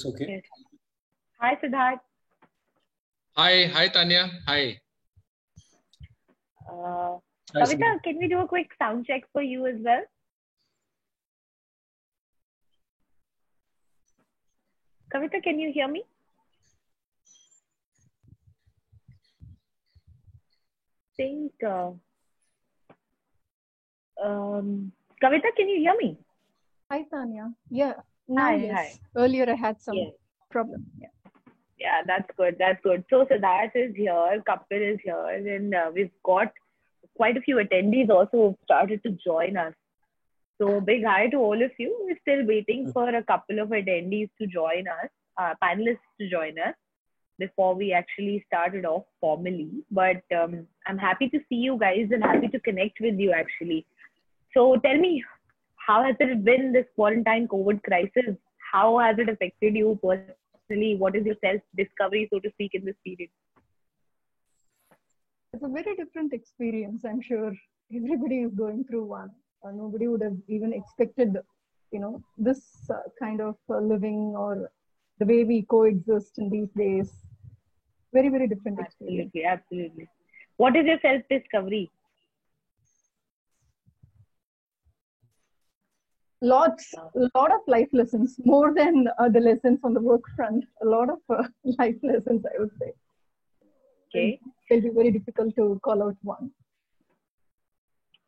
Okay. Yes. Hi, Siddharth. Hi, Tanya. Hi. Kavita, can we do a quick sound check for you as well? Kavita, can you hear me? Think. Kavita, can you hear me? Hi, Tanya. Yeah. Now, Hi, yes. hi. Earlier, I had some problem. Yeah. Yeah, that's good. That's good. So Siddharth is here, Kapil is here, and we've got quite a few attendees also who've started to join us. So big hi to all of you. We're still waiting for a couple of attendees to join us, panelists to join us before we actually started off formally. But I'm happy to see you guys and happy to connect with you actually. So tell me, how has it been, this quarantine COVID crisis? How has it affected you personally? What is your self-discovery, so to speak, in this period? It's a very different experience. I'm sure everybody is going through one. Nobody would have even expected, this kind of living or the way we coexist in these days. Very, very different experience. Absolutely, absolutely. What is your self-discovery? A lot of life lessons, more than the lessons on the work front. A lot of life lessons, I would say. Okay. It'll be very difficult to call out one.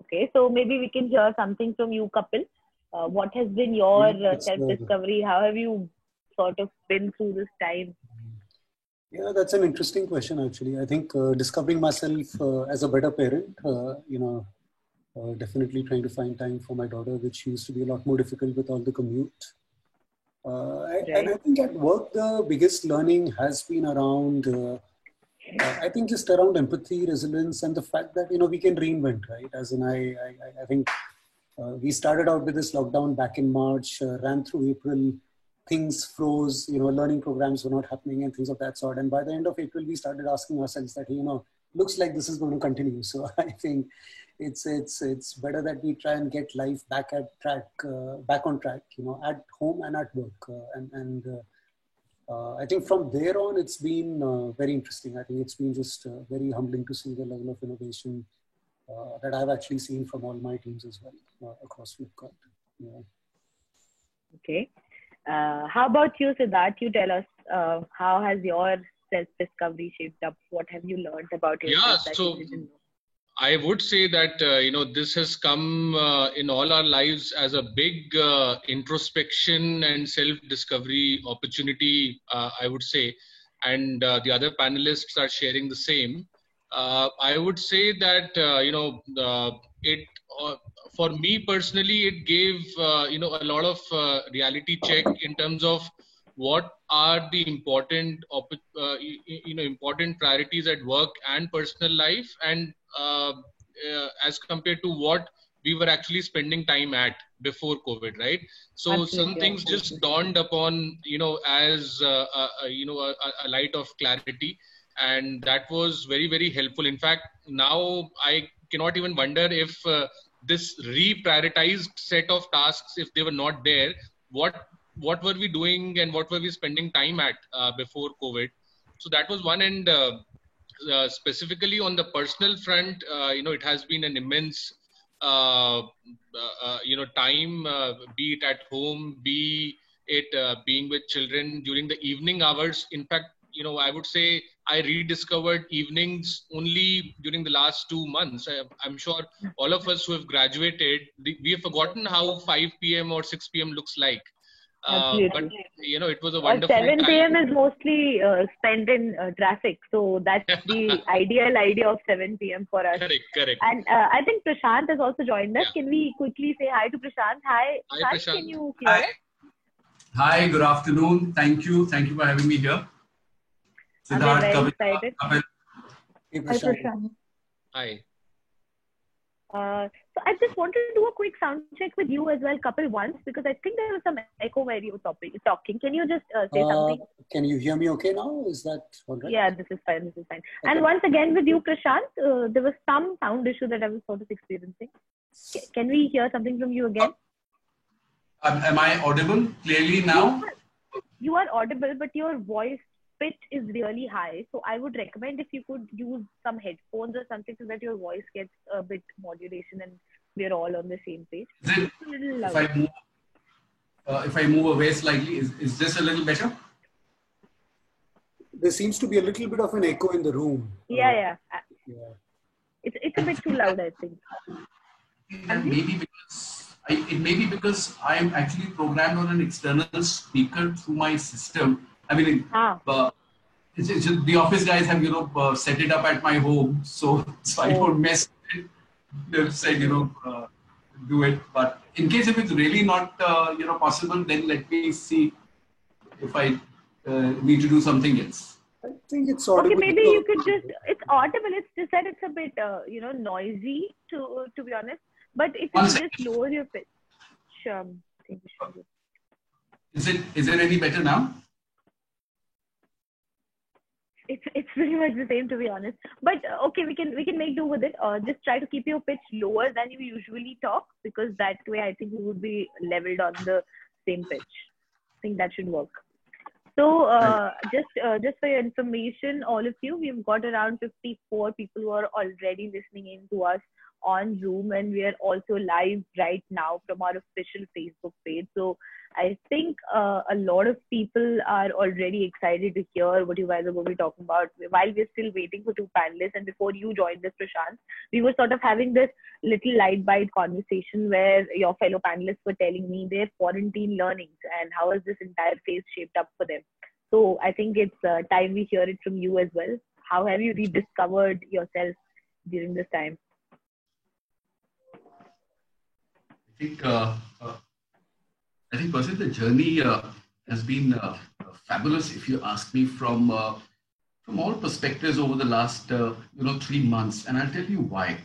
Okay, so maybe we can hear something from you, Kapil. What has been your self-discovery? How have you sort of been through this time? Yeah, that's an interesting question, actually. I think discovering myself as a better parent, definitely trying to find time for my daughter, which used to be a lot more difficult with all the commute. And I think at work, the biggest learning has been around, I think just around empathy, resilience, and the fact that, we can reinvent, right? As in, I think we started out with this lockdown back in March, ran through April, things froze, learning programs were not happening and things of that sort. And by the end of April, we started asking ourselves that, looks like this is going to continue. So I think it's better that we try and get life back on track, at home and at work. I think from there on, it's been very interesting. I think it's been just very humbling to see the level of innovation that I've actually seen from all my teams as well across Flipkart. Yeah. Okay. How about you, Siddharth? You tell us, how has your self-discovery shaped up? What have you learned about yourself? Yeah, so I would say that, this has come in all our lives as a big introspection and self-discovery opportunity, I would say. And the other panelists are sharing the same. I would say that, for me personally, it gave, a lot of reality check in terms of what are the important, important priorities at work and personal life, and as compared to what we were actually spending time at before COVID, right? So some things just dawned upon, as a light of clarity, and that was very, very helpful. In fact, now I cannot even wonder if this reprioritized set of tasks, if they were not there, what were we doing and what were we spending time at before COVID? So that was one. And specifically on the personal front, it has been an immense, time, be it at home, be it being with children during the evening hours. In fact, I would say I rediscovered evenings only during the last 2 months. I'm sure all of us who have graduated, we have forgotten how 5 p.m. or 6 p.m. looks like. But it was a wonderful 7 time. p.m. is mostly spent in traffic, so that's the ideal idea of 7 p.m. for us. Correct. And I think Prashant has also joined us. Can we quickly say hi to Prashant? Hi, Prashant. Can you hear us? Hi, good afternoon. Thank you for having me here. Siddharth, very excited. Hey, Prashant. Hi. So I just wanted to do a quick sound check with you as well, Kapil, once, because I think there was some echo where you were talking. Can you just say something? Can you hear me okay now? Is that all right? Yeah, this is fine. Okay. And once again with you, Prashant, there was some sound issue that I was sort of experiencing. Can we hear something from you again? Am I audible clearly now? you are audible, but your voice pitch is really high. So I would recommend if you could use some headphones or something so that your voice gets a bit modulation and we're all on the same page. Is it, It's a little loud. if I move away slightly, is this a little better? There seems to be a little bit of an echo in the room. Yeah. Yeah. It's a bit too loud, I think. And it may be because I'm actually programmed on an external speaker through my system. I mean, it's just, the office guys have, set it up at my home, so I don't mess with it. They've said, do it. But in case if it's really not, possible, then let me see if I need to do something else. I think it's audible. Okay, maybe you could just, it's audible. It's just that it's a bit, noisy to be honest. But if you just lower your pitch, sure. I think you should do. Is it any better now? It's pretty much the same, to be honest. But okay, we can make do with it. Just try to keep your pitch lower than you usually talk, because that way I think we would be leveled on the same pitch. I think that should work. So just for your information, all of you, we've got around 54 people who are already listening in to us on Zoom, and we are also live right now from our official Facebook page. So I think a lot of people are already excited to hear what you guys are going to be talking about. While we're still waiting for two panelists, and before you joined us, Prashant, we were sort of having this little light bite conversation where your fellow panelists were telling me their quarantine learnings and how has this entire phase shaped up for them. So I think it's time we hear it from you as well. How have you rediscovered yourself during this time? I think personally the journey has been fabulous, if you ask me, from all perspectives over the last 3 months, and I'll tell you why.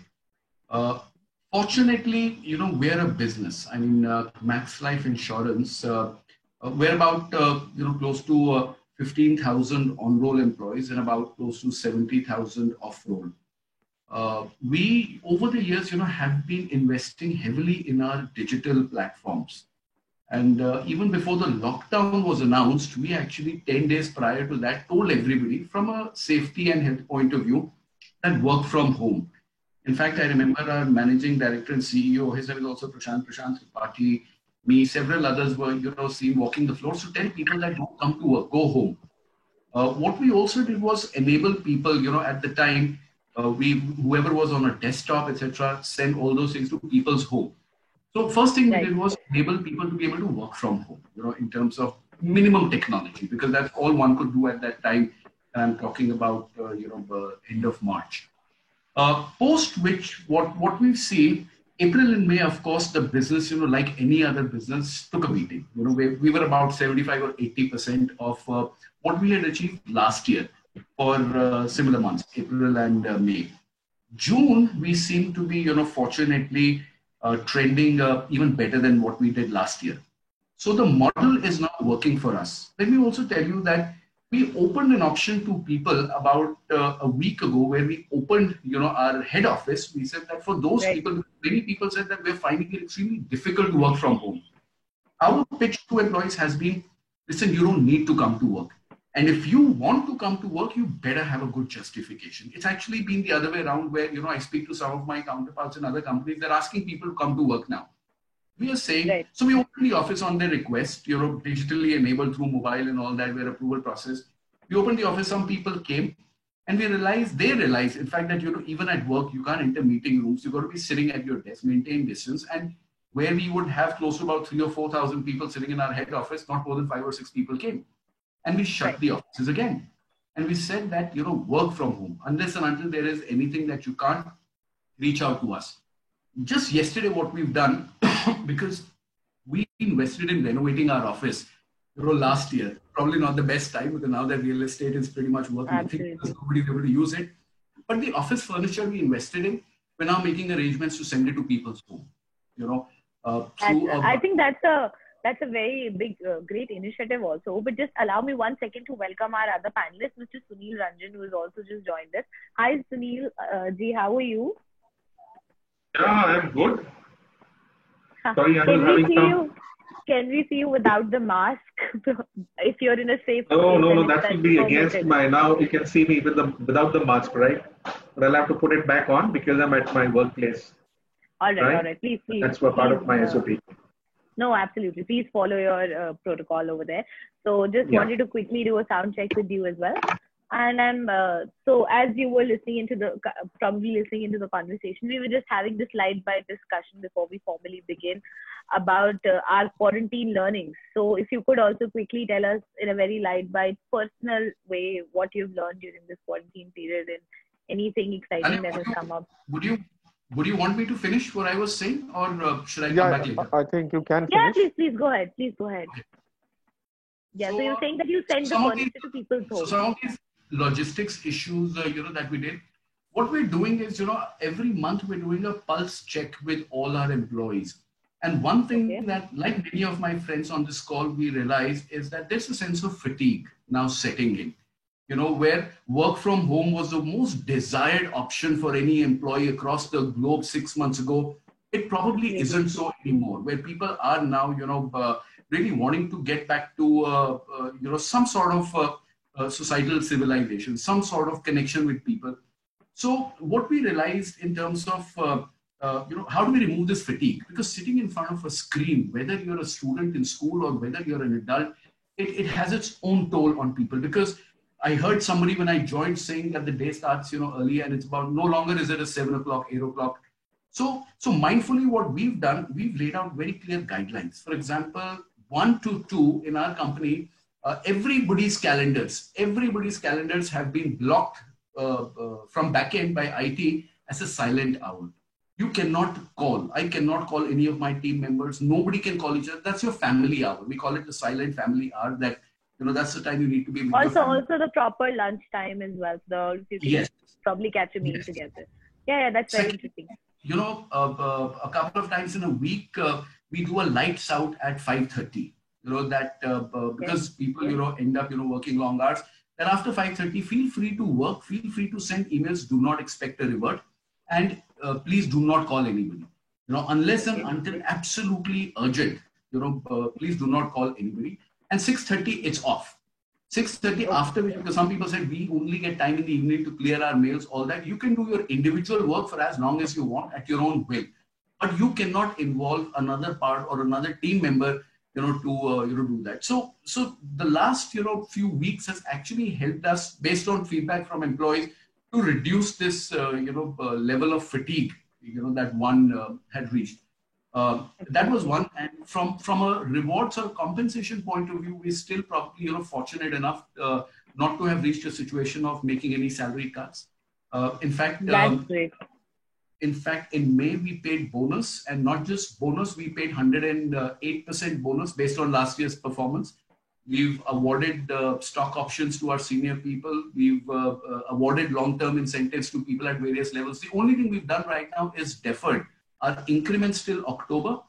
Fortunately, we're a business. I mean, Max Life Insurance, we're about close to 15,000 on-roll employees and about close to 70,000 off-roll. We, over the years, have been investing heavily in our digital platforms. And even before the lockdown was announced, we actually 10 days prior to that told everybody from a safety and health point of view that work from home. In fact, I remember our managing director and CEO, his name is also Prashant Tripathi, me, several others were, seen walking the floor. So tell people that don't come to work, go home. What we also did was enable people, at the time, whoever was on a desktop, etc., send all those things to people's home. So first thing we did was enable people to be able to work from home, in terms of minimum technology, because that's all one could do at that time. And I'm talking about, end of March. Post which, what we've seen, April and May, of course, the business, like any other business, took a beating. We were about 75 or 80% of what we had achieved last year for similar months, April and May. June, we seem to be, fortunately, trending even better than what we did last year. So the model is now working for us. Let me also tell you that we opened an option to people about a week ago where we opened, our head office. We said that for those people, many people said that we're finding it extremely difficult to work from home. Our pitch to employees has been, listen, you don't need to come to work. And if you want to come to work, you better have a good justification. It's actually been the other way around where, I speak to some of my counterparts in other companies, they're asking people to come to work now. We are saying, so we opened the office on their request, digitally enabled through mobile and all that, where approval process. We opened the office, some people came, and they realized, in fact, that, even at work, you can't enter meeting rooms. You've got to be sitting at your desk, maintain distance. And where we would have close to about 3,000 or 4,000 people sitting in our head office, not more than 5 or 6 people came. And we shut the offices again. And we said that, work from home, unless and until there is anything that you can't, reach out to us. Just yesterday, what we've done, because we invested in renovating our office, last year, probably not the best time, because now that real estate is pretty much working, I think nobody's able to use it. But the office furniture we invested in, we're now making arrangements to send it to people's home. I think that's a very big, great initiative also. But just allow me 1 second to welcome our other panelist, Mr. Sunil Ranjan, who has also just joined us. Hi, Sunil. Ji, how are you? Yeah, I'm good. Sorry, I Can was we having see some... you? can we see you without the mask if you're in a safe No, place? no, And no. if That that's will be against permitted? my. Now you can see me without the mask, right? But I'll have to put it back on because I'm at my workplace, All right? right. Please, That's part of my please. SOP. No, absolutely. Please follow your protocol over there. So just Yeah. wanted to quickly do a sound check with you as well. And so as you were listening into probably listening into the conversation, we were just having this light by discussion before we formally begin about our quarantine learnings. So if you could also quickly tell us in a very light by personal way what you've learned during this quarantine period and anything exciting that has come up. Would you want me to finish what I was saying, or should I come Yeah, back later? I think you can Yeah, finish. please go ahead. Please go ahead. Okay. Yeah, so you're saying that you send the furniture to people's So homes. some of these logistics issues, that we did. What we're doing is, every month we're doing a pulse check with all our employees. And one thing that, like many of my friends on this call, we realize is that there's a sense of fatigue now setting in. Where work from home was the most desired option for any employee across the globe 6 months ago. It probably isn't so anymore, where people are now, really wanting to get back to, some sort of societal civilization, some sort of connection with people. So what we realized in terms of, how do we remove this fatigue? Because sitting in front of a screen, whether you're a student in school or whether you're an adult, it has its own toll on people. Because I heard somebody when I joined saying that the day starts, early, and it's about no longer is it a 7 o'clock, 8 o'clock. So mindfully, what we've done, we've laid out very clear guidelines. For example, 1 to 2 in our company, everybody's calendars have been blocked from backend by IT as a silent hour. You cannot call. I cannot call any of my team members. Nobody can call each other. That's your family hour. We call it the silent family hour. That that's the time you need to be with your family. Also the proper lunch time as well. So you can probably catch a meal together. Yeah, that's very interesting. A couple of times in a week, we do a lights out at 5:30. Because people, end up, working long hours. Then after 5:30, feel free to work, feel free to send emails. Do not expect a revert, and please do not call anybody. Unless and until absolutely urgent. Please do not call anybody. And 6:30, it's off. 6:30 after which, because some people said we only get time in the evening to clear our mails, all that. You can do your individual work for as long as you want at your own will, but you cannot involve another part or another team member, to do that. So the last few weeks has actually helped us, based on feedback from employees, to reduce this level of fatigue that one had reached. That was one, and from a rewards or compensation point of view, we're still probably fortunate enough not to have reached a situation of making any salary cuts. In fact, that's great. In fact, in May we paid bonus, and not just bonus, we paid 108% bonus based on last year's performance. We've awarded stock options to our senior people. We've awarded long-term incentives to people at various levels. The only thing we've done right now is deferred our increments till October,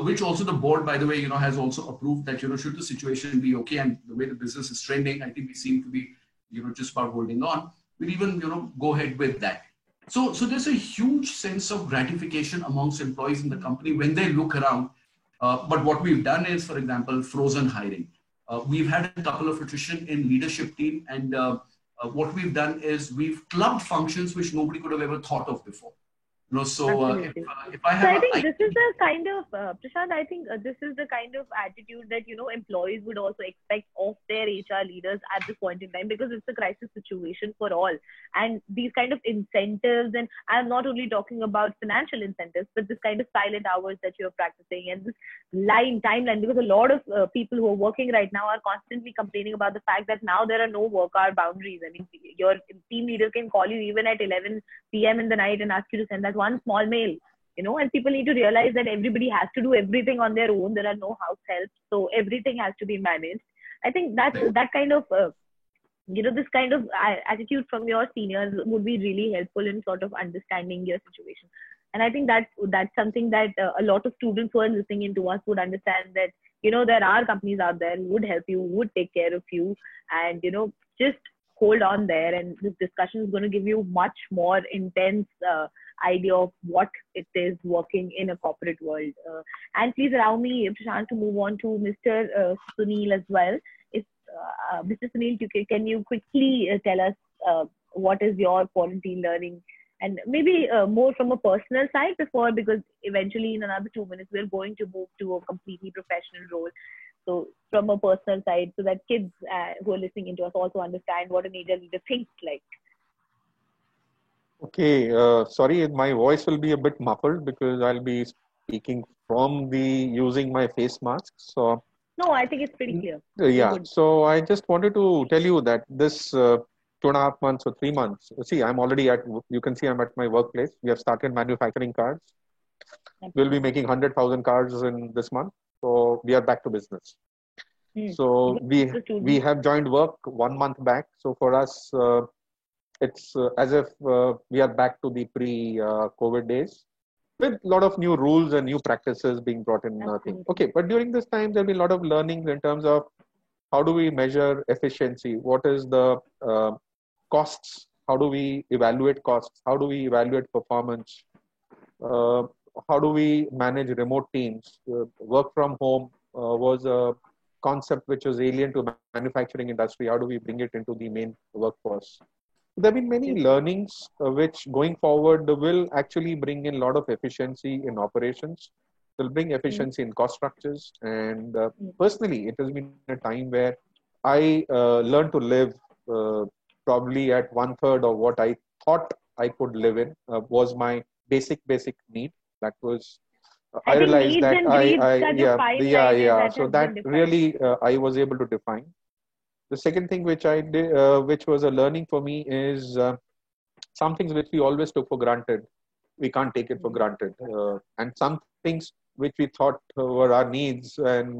which also the board, by the way, has also approved that, should the situation be okay and the way the business is trending, I think we seem to be, just about holding on. We'll even, go ahead with that. So there's a huge sense of gratification amongst employees in the company when they look around. But what we've done is, for example, frozen hiring. We've had a couple of attrition in leadership team, and what we've done is we've clubbed functions which nobody could have ever thought of before. If I have, this is the kind of Prashant. I think this is the kind of attitude that employees would also expect of their HR leaders at this point in time, because it's a crisis situation for all. And these kind of incentives, and I'm not only talking about financial incentives, but this kind of silent hours that you're practicing, and this timeline, because a lot of people who are working right now are constantly complaining about the fact that now there are no work hour boundaries. I mean, your team leader can call you even at 11 p.m. in the night and ask you to send that one small mail, and people need to realize that everybody has to do everything on their own. There are no house helps, so everything has to be managed. I think that kind of, this kind of attitude from your seniors would be really helpful in sort of understanding your situation. And I think that's something that a lot of students who are listening into us would understand, that, there are companies out there who would help you, would take care of you, and, just hold on there, and this discussion is going to give you much more intense idea of what it is working in a corporate world. And please allow me, Prashant, to move on to Mr. Sunil as well. If Mr. Sunil, can you quickly tell us what is your quarantine learning, and maybe more from a personal side before, because eventually in another 2 minutes we're going to move to a completely professional role. So from a personal side, so that kids who are listening into us also understand what an HR leader thinks like. Okay, sorry, my voice will be a bit muffled because I'll be speaking from using my face mask. So no, I think it's pretty clear. Yeah, so I just wanted to tell you that this 2.5 months or 3 months, see, I'm already you can see I'm at my workplace. We have started manufacturing cars. We'll be making 100,000 cars in this month. So we are back to business. So we have joined work 1 month back. So for us, it's as if we are back to the pre-COVID days, with a lot of new rules and new practices being brought in. Okay, but during this time, there'll be a lot of learning in terms of how do we measure efficiency? What is the costs? How do we evaluate costs? How do we evaluate performance? How do we manage remote teams? Work from home was a concept which was alien to manufacturing industry. How do we bring it into the main workforce? There have been many learnings which going forward will actually bring in a lot of efficiency in operations. Will bring efficiency in cost structures. And personally, it has been a time where I learned to live probably at 1/3 of what I thought I could live in was my basic need. That was I realized that So that really I was able to define. The second thing which I did, which was a learning for me, is some things which we always took for granted, we can't take it for granted, and some things which we thought were our needs and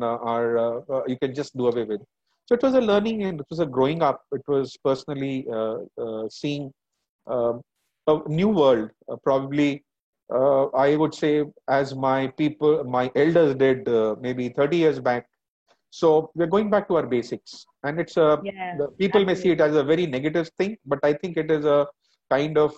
you can just do away with. So it was a learning and it was a growing up. It was personally seeing a new world, probably. I would say, as my elders did maybe 30 years back. So we're going back to our basics, and it's people may see it as a very negative thing, but I think it is a kind of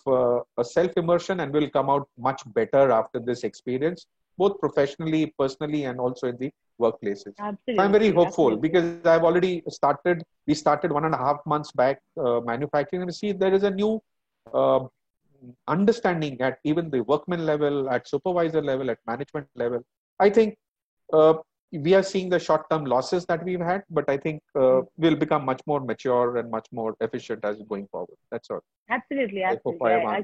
a self-immersion, and will come out much better after this experience, both professionally, personally, and also in the workplaces. Absolutely. So I'm very hopeful because I've already started. We started 1.5 months back manufacturing, and we see there is a new understanding at even the workman level, at supervisor level, at management level. I think we are seeing the short-term losses that we've had, but I think we'll become much more mature and much more efficient as going forward. That's all. Absolutely. I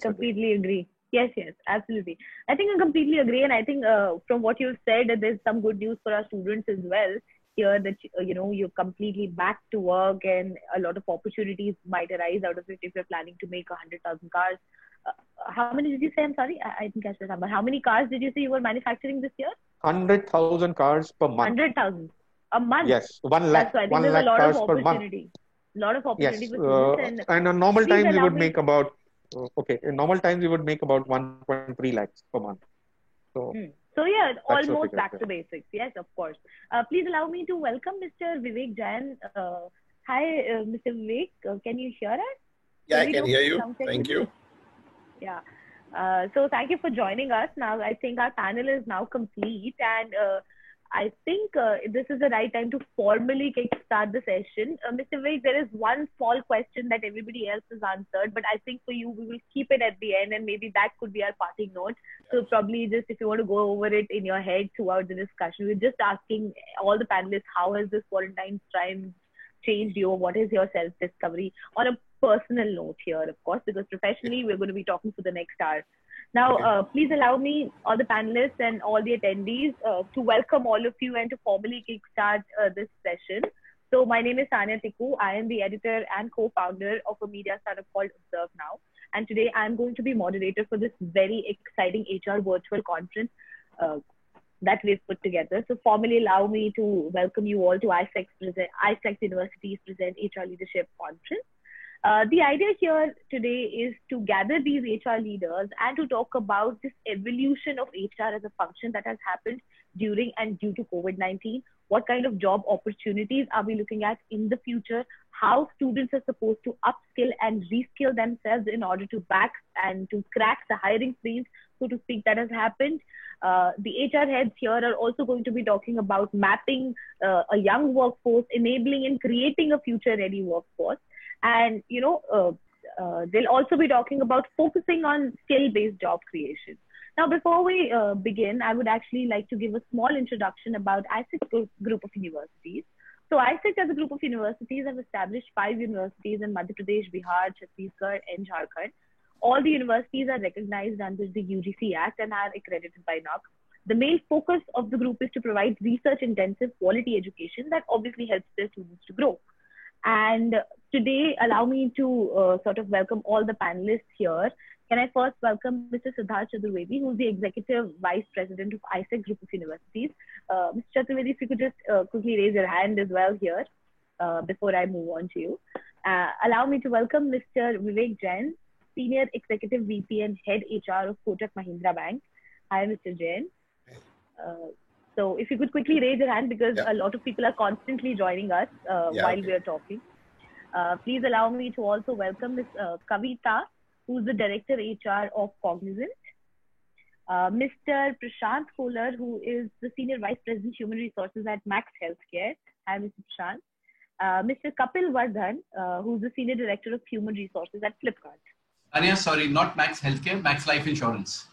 completely agree. Yes, absolutely. I think I completely agree, and I think from what you've said, there's some good news for our students as well here, that you're completely back to work, and a lot of opportunities might arise out of it if you're planning to make 100,000 cars. How many did you say? I'm sorry, I didn't catch the number. How many cars did you say you were manufacturing this year? 100,000 cars per month. 100,000 a month? Yes, 1 lakh. So I think there's a lot of opportunity. A lot of opportunity for students. And in normal times we would make about, in normal times we would make about 1.3 lakhs per month. So, yeah, almost back to basics. Yes, of course. Please allow me to welcome Mr. Vivek Jain. Hi, Mr. Vivek. Can you hear us? Yeah, I can hear you. Thank you. Yeah. So thank you for joining us. Now, I think our panel is now complete, and I think this is the right time to formally kickstart the session. Mr. Vivek, there is one small question that everybody else has answered, but I think for you, we will keep it at the end, and maybe that could be our parting note. So probably just if you want to go over it in your head throughout the discussion, we're just asking all the panelists, how has this quarantine time changed you? What is your self-discovery? On a personal note here, of course, because professionally, we're going to be talking for the next hour. Now, please allow me, all the panelists and all the attendees, to welcome all of you and to formally kickstart this session. So my name is Tanya Tikku. I am the editor and co-founder of a media startup called Observe Now. And today I'm going to be moderator for this very exciting HR virtual conference that we've put together. So formally allow me to welcome you all to ISEC University's Present HR Leadership Conference. The idea here today is to gather these HR leaders and to talk about this evolution of HR as a function that has happened during and due to COVID-19. What kind of job opportunities are we looking at in the future? how students are supposed to upskill and reskill themselves in order to back and to crack the hiring freeze, so to speak, that has happened. The HR heads here are also going to be talking about mapping a young workforce, enabling and creating a future-ready workforce. And, they'll also be talking about focusing on skill-based job creation. Now, before we begin, I would actually like to give a small introduction about ISEC group of universities. So ISEC as a group of universities have established 5 universities in Madhya Pradesh, Bihar, Chhattisgarh, and Jharkhand. All the universities are recognized under the UGC Act and are accredited by NAAC. The main focus of the group is to provide research-intensive quality education that obviously helps their students to grow. And today, allow me to sort of welcome all the panelists here. Can I first welcome Mr. Siddharth Chaturvedi, who's the Executive Vice President of ISEC Group of Universities. Mr. Chaturvedi, if you could just quickly raise your hand as well here before I move on to you. Allow me to welcome Mr. Vivek Jain, Senior Executive VP and Head HR of Kotak Mahindra Bank. Hi, Mr. Jain. So if you could quickly raise your hand, because a lot of people are constantly joining us while we are talking. Please allow me to also welcome Ms. Kavita, who's the Director HR of Cognizant. Mr. Prashant Kolar, who is the Senior Vice President Human Resources at Max Healthcare. Hi, Mr. Prashant. Mr. Kapil Vardhan, who's the Senior Director of Human Resources at Flipkart. Anya, sorry, not Max Healthcare, Max Life Insurance.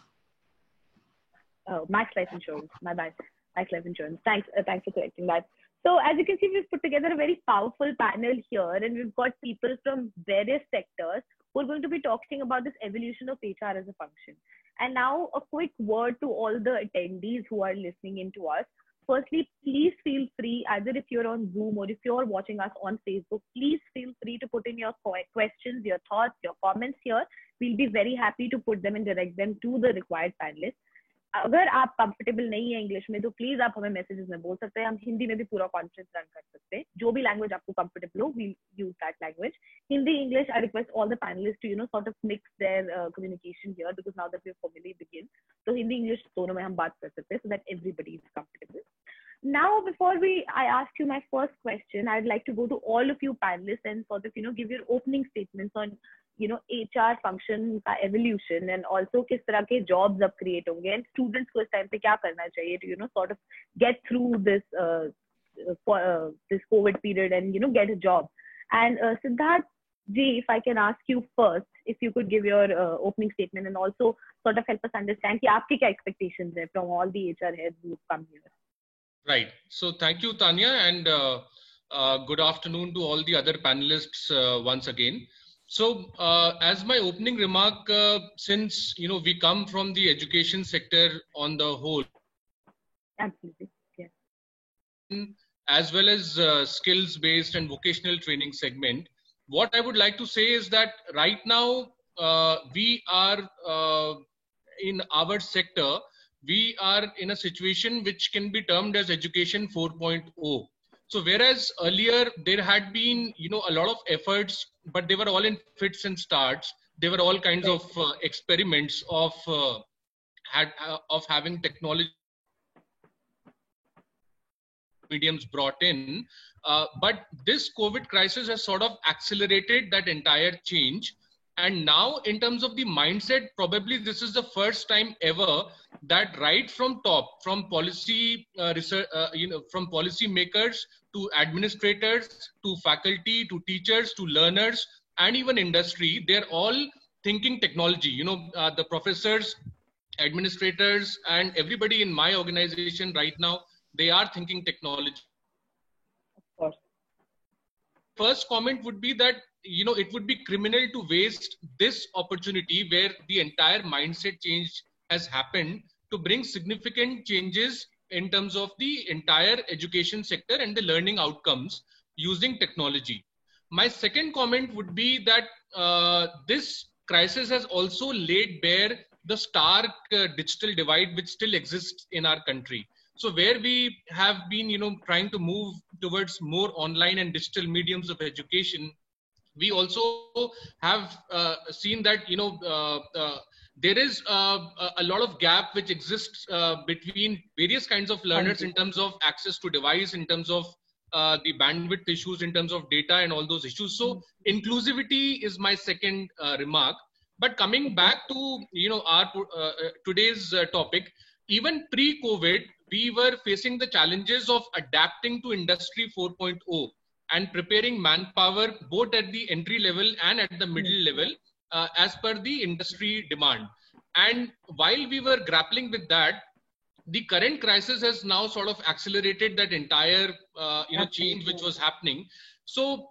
Oh, Max Life Insurance, my bad. Max Life Insurance. Thanks for correcting that. So as you can see, we've put together a very powerful panel here, and we've got people from various sectors who are going to be talking about this evolution of HR as a function. And now a quick word to all the attendees who are listening in to us. Firstly, please feel free, either if you're on Zoom or if you're watching us on Facebook, please feel free to put in your questions, your thoughts, your comments here. We'll be very happy to put them and direct them to the required panelists. अगर आप comfortable नहीं है English में तो please आप हमें messages में बोल सकते हैं, हम हिंदी में भी पूरा कॉन्फ्रेंस रन कर सकते हैं. जो भी लैंग्वेज आपको कंफर्टेबल हो, we use that language. Hindi, English, I request all the panellist to sort of mix their communication here, because now that we formally begin. तो हिंदी इंग्लिश दोनों में हम बात कर सकते हैं, so that everybody is comfortable. Now, before I ask you my first question, I'd like to go to all of you panelists and sort of, give your opening statements on, HR function का evolution and also किस तरह के jobs अब create होंगे and students को इस time पे क्या करना चाहिए to, sort of get through this this COVID period and, get a job. And Siddharth ji, if I can ask you first, if you could give your opening statement and also sort of help us understand कि आपके क्या expectations हैं from all the HR heads who come here. Right. So thank you, Tanya, and good afternoon to all the other panelists once again. So as my opening remark, since, we come from the education sector on the whole. Absolutely. Yeah. As well as skills-based and vocational training segment, what I would like to say is that right now we are in our sector, we are in a situation which can be termed as education 4.0. So whereas earlier there had been, a lot of efforts, but they were all in fits and starts. They were all kinds of experiments of having technology mediums brought in. But this COVID crisis has sort of accelerated that entire change. And now in terms of the mindset, probably this is the first time ever that right from top, from policy research, from policy makers to administrators, to faculty, to teachers, to learners, and even industry, they're all thinking technology. The professors, administrators, and everybody in my organization right now, they are thinking technology. Of course. First comment would be that, it would be criminal to waste this opportunity where the entire mindset change has happened to bring significant changes in terms of the entire education sector and the learning outcomes using technology. My second comment would be that this crisis has also laid bare the stark digital divide which still exists in our country. So where we have been, trying to move towards more online and digital mediums of education, we also have seen that, there is a lot of gap which exists between various kinds of learners in terms of access to device, in terms of the bandwidth issues in terms of data and all those issues. So inclusivity is my second remark. But coming back to our today's topic, even pre-COVID, we were facing the challenges of adapting to Industry 4.0 and preparing manpower both at the entry level and at the middle level as per the industry demand. And while we were grappling with that, the current crisis has now sort of accelerated that entire change which was happening. So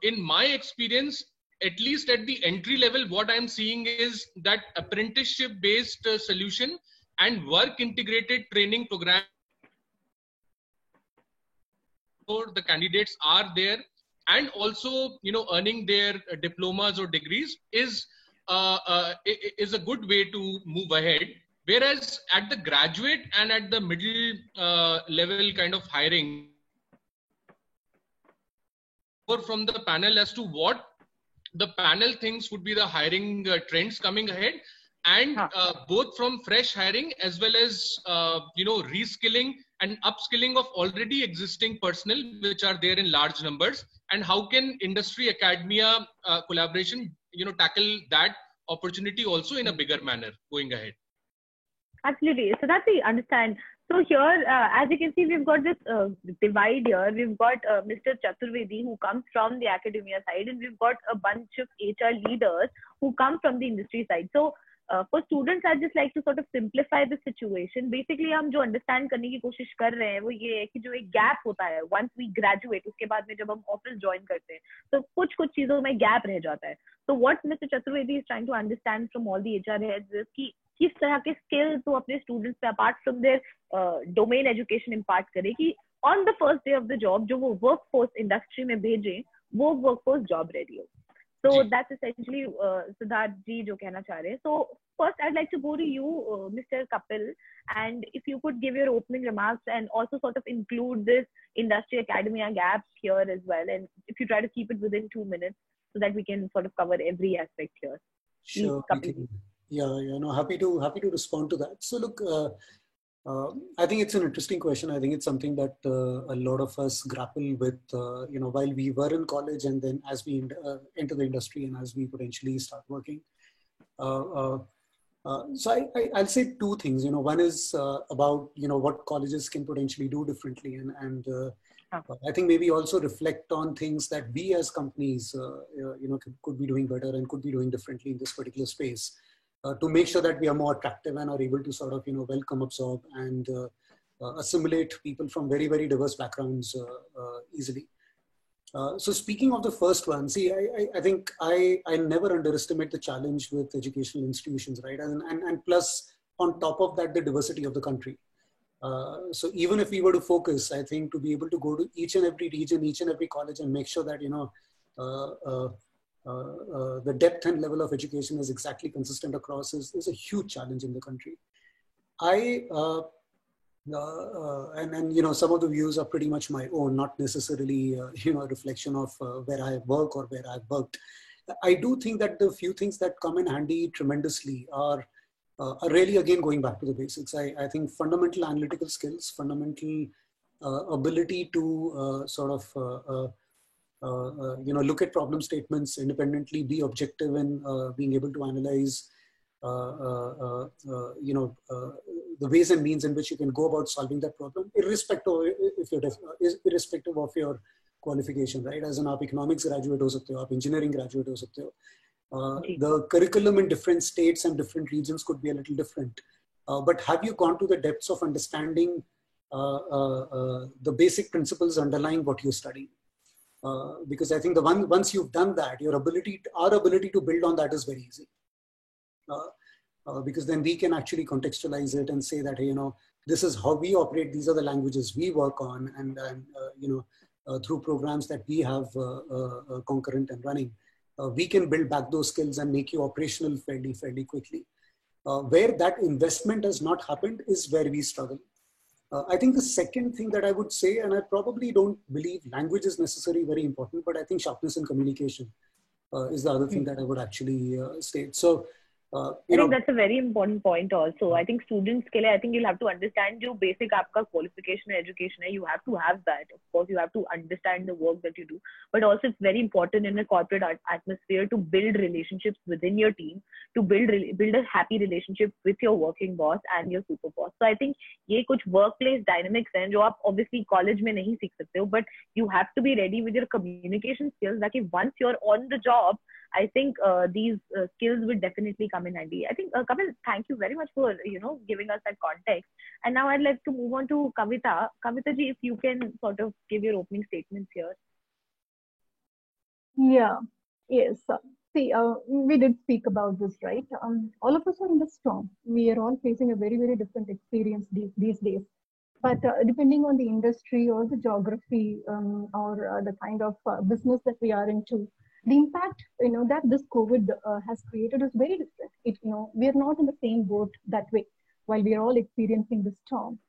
in my experience, at least at the entry level, what I'm seeing is that apprenticeship based solution and work integrated training program for the candidates are there, and also earning their diplomas or degrees is a good way to move ahead. Whereas at the graduate and at the middle level kind of hiring, or from the panel as to what the panel thinks would be the hiring trends coming ahead, and both from fresh hiring as well as reskilling and upskilling of already existing personnel which are there in large numbers, and how can industry academia collaboration tackle that opportunity also in a bigger manner going ahead. Absolutely. So that's the understand. So here, as you can see, we've got this divide here. We've got Mr. Chaturvedi, who comes from the academia side, and we've got a bunch of HR leaders who come from the industry side. So for students, I'd just like to sort of simplify the situation. Basically, हम जो understand करने की कोशिश कर रहे हैं वो ये है कि जो एक gap होता है once we graduate, उसके बाद में जब हम office join करते हैं, तो कुछ चीजों में gap रह जाता है. So what Mr. Chaturvedi is trying to understand from all the HR heads is कि किस तरह के skills वो अपने students पे apart from their domain education impart करे कि on the first day of the job जो वो workforce industry में भेजें वो workforce job ready हो. So that's essentially Siddharth ji जो कहना चाह रहे हैं. So first I'd like to go to you, Mr. Kapil, and if you could give your opening remarks and also sort of include this industry academia gaps here as well, and if you try to keep it within 2 minutes so that we can sort of cover every aspect here. Sure. Happy to respond to that. So look, I think it's an interesting question. I think it's something that a lot of us grapple with, while we were in college and then as we enter the industry and as we potentially start working. So I'll say two things. One is about what colleges can potentially do differently, and I think maybe also reflect on things that we as companies, could be doing better and could be doing differently in this particular space. To make sure that we are more attractive and are able to sort of, welcome, absorb, and assimilate people from very, very diverse backgrounds easily. So speaking of the first one, see, I think I never underestimate the challenge with educational institutions, right? And plus, on top of that, the diversity of the country. So even if we were to focus, I think to be able to go to each and every region, each and every college and make sure that, the depth and level of education is exactly consistent across is a huge challenge in the country. And some of the views are pretty much my own, not necessarily a reflection of where I work or where I've worked. I do think that the few things that come in handy tremendously are really, again, going back to the basics. I think fundamental analytical skills, fundamental ability to look at problem statements independently, be objective in being able to analyze, the ways and means in which you can go about solving that problem, irrespective of your qualification, right? As an economics graduate ho sakte ho, engineering graduate ho sakte ho. The curriculum in different states and different regions could be a little different. But have you gone to the depths of understanding the basic principles underlying what you're studying? Because I think once you've done that, our ability to build on that is very easy. Because then we can actually contextualize it and say that, hey, this is how we operate. These are the languages we work on, and through programs that we have concurrent and running, we can build back those skills and make you operational fairly quickly. Where that investment has not happened is where we struggle. I think the second thing that I would say, and I probably don't believe language is necessarily very important, but I think sharpness in communication is the other thing that I would actually state. So I think that's a very important point also. I think students के लिए, I think you'll have to understand जो basic आपका qualification and education है, you have to have that. Of course, you have to understand the work that you do. But also it's very important in a corporate atmosphere to build relationships within your team, to build a happy relationship with your working boss and your super boss. So I think ये कुछ workplace dynamics हैं जो आप obviously college में नहीं सीख सकते हो, but you have to be ready with your communication skills that once you're on the job, I think these skills will definitely come in handy. I think Kapil, thank you very much for giving us that context. And now I'd like to move on to Kavita. Kavita ji, if you can sort of give your opening statements here. Yeah. Yes. See, we did speak about this, right? All of us are in the storm. We are all facing a very, very different experience these days. But depending on the industry or the geography or the kind of business that we are into, the impact, that this COVID has created is very different. We are not in the same boat that way while we are all experiencing this storm,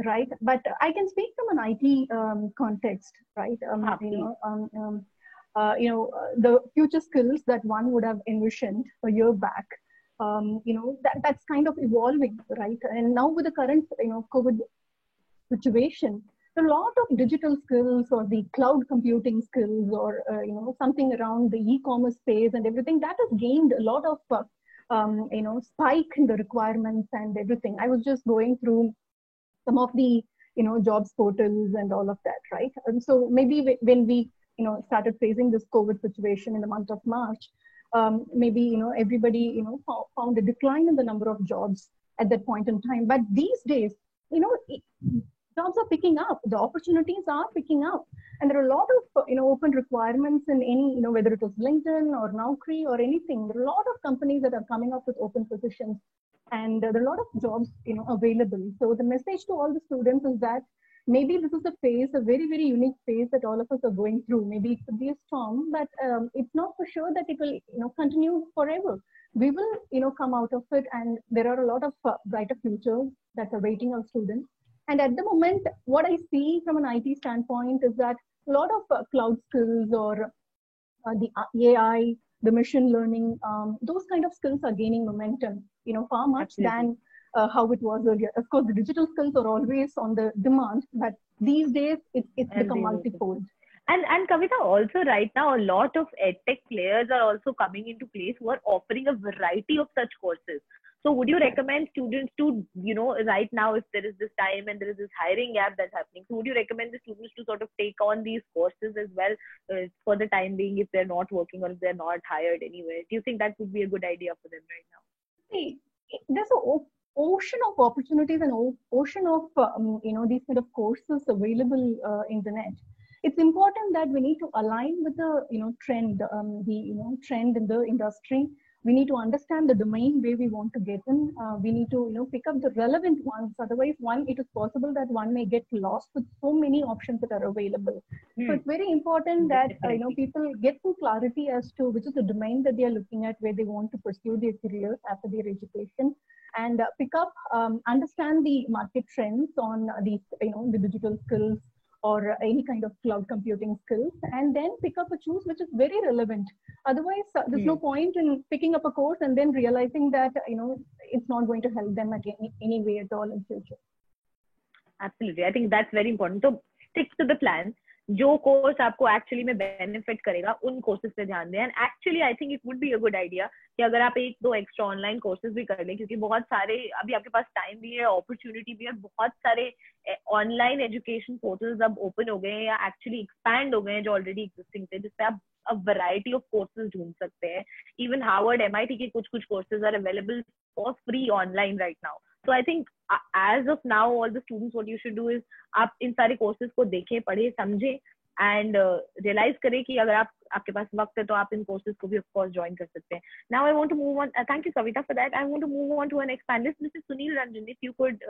right? But I can speak from an IT context, right? The future skills that one would have envisioned a year back, that's kind of evolving, right? And now with the current, COVID situation, a lot of digital skills or the cloud computing skills or something around the e-commerce space and everything that has gained a lot of spike in the requirements and everything. I was just going through some of the jobs portals and all of that, right? And so maybe when we started facing this COVID situation in the month of March, maybe everybody found a decline in the number of jobs at that point in time. But these days, jobs are picking up, the opportunities are picking up, and there are a lot of open requirements in any whether it was LinkedIn or Naukri or anything. There are a lot of companies that are coming up with open positions, and there are a lot of jobs available. So the message to all the students is that maybe this is a phase, a very, very unique phase that all of us are going through. Maybe it could be a storm, but it's not for sure that it will continue forever. We will come out of it, and there are a lot of brighter futures that are waiting our students. And at the moment, what I see from an IT standpoint is that a lot of cloud skills or the AI, the machine learning, those kind of skills are gaining momentum, far much than how it was earlier. Of course, the digital skills are always on the demand, but these days it's become multifold. And Kavita, also right now, a lot of edtech players are also coming into place who are offering a variety of such courses. So would you recommend students to, right now, if there is this time and there is this hiring gap that's happening, so would you recommend the students to sort of take on these courses as well for the time being if they're not working or if they're not hired anywhere? Do you think that would be a good idea for them right now? See, there's an ocean of opportunities and ocean of, these kind of courses available in the net. It's important that we need to align with the, trend, trend in the industry. We need to understand the domain where we want to get in. We need to, pick up the relevant ones. Otherwise, it is possible that one may get lost with so many options that are available. So it's very important that, people get some clarity as to which is the domain that they are looking at, where they want to pursue their careers after their education, and pick up, understand the market trends on these, the digital skills or any kind of cloud computing skills, and then pick up a choose which is very relevant. Otherwise, there's no point in picking up a course and then realizing that, it's not going to help them at any way at all in future. Absolutely. I think that's very important. So stick to the plan. जो course आपको actually में benefit करेगा उन courses पे ध्यान दें. And actually I think it would be a good idea कि अगर आप 1-2 एक्स्ट्रा ऑनलाइन कोर्सेज भी कर लें, क्योंकि बहुत सारे अभी आपके पास टाइम भी है, अपॉर्चुनिटी भी है, बहुत सारे ऑनलाइन एजुकेशन पोर्टल्स अब ओपन हो गए हैं या एक्चुअली एक्सपैंड हो गए हैं जो ऑलरेडी एग्जिस्टिंग थे, जिसपे आप a variety of courses ढूंढ सकते हैं. Even Harvard, MIT के कुछ courses are available for free online right now. So I think as of now, all the students, what you should do is आप इन सारे courses को देखें, पढ़ें, समझें and realize करें कि अगर आपके पास वक्त है तो आप इन courses को भी of course join कर सकते हैं. Now I want to move on. Thank you, Kavita, for that. I want to move on to our next panelist, Mr. Sunil Ranjan. If you could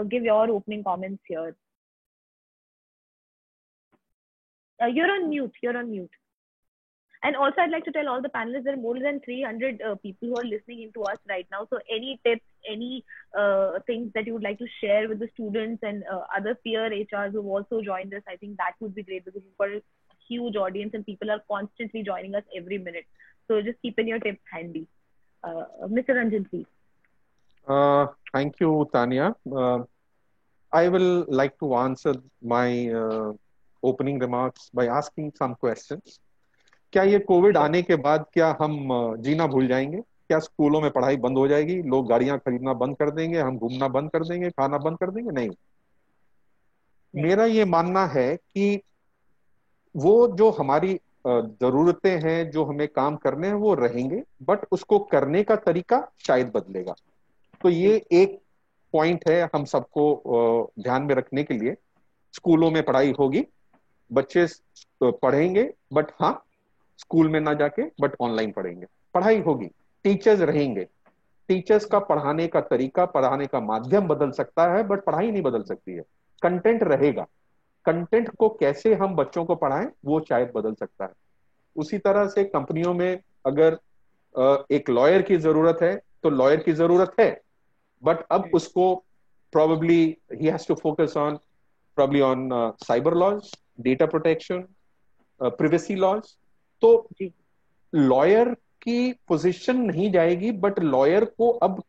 give your opening comments here. You're on mute. And also, I'd like to tell all the panelists there are more than 300 people who are listening into us right now. So any tips, any things that you would like to share with the students and other peer HRs who have also joined us, I think that would be great because we've got a huge audience and people are constantly joining us every minute. So just keep in your tips handy. Mr. Ranjan, please. Thank you, Tanya. I will like to answer my opening remarks by asking some questions. क्या ये Covid आने के बाद क्या हम जीना भूल जाएंगे? क्या स्कूलों में पढ़ाई बंद हो जाएगी? लोग गाड़ियां खरीदना बंद कर देंगे? हम घूमना बंद कर देंगे? खाना बंद कर देंगे? नहीं। मेरा ये मानना है कि वो जो हमारी जरूरतें हैं, जो हमें काम करने हैं, वो रहेंगे, बट उसको करने का तरीका शायद बदलेगा। तो ये एक पॉइंट है हम सबको ध्यान में रखने के लिए। स्कूलों में पढ़ाई होगी, बच्चे पढ़ेंगे, बट हाँ स्कूल में ना जाके, बट ऑनलाइन पढ़ेंगे। पढ़ाई होगी, टीचर्स रहेंगे, टीचर्स का पढ़ाने का तरीका, पढ़ाने का माध्यम बदल सकता है, बट पढ़ाई नहीं बदल सकती है। कंटेंट रहेगा, कंटेंट को कैसे हम बच्चों को पढ़ाएं वो शायद बदल सकता है। उसी तरह से कंपनियों में अगर एक लॉयर की जरूरत है तो लॉयर की जरूरत है, बट अब उसको probably he has to focus on probably on cyber laws, data protection, privacy laws. तो लॉयर की पोजीशन नहीं जाएगी, बट लॉयर को अब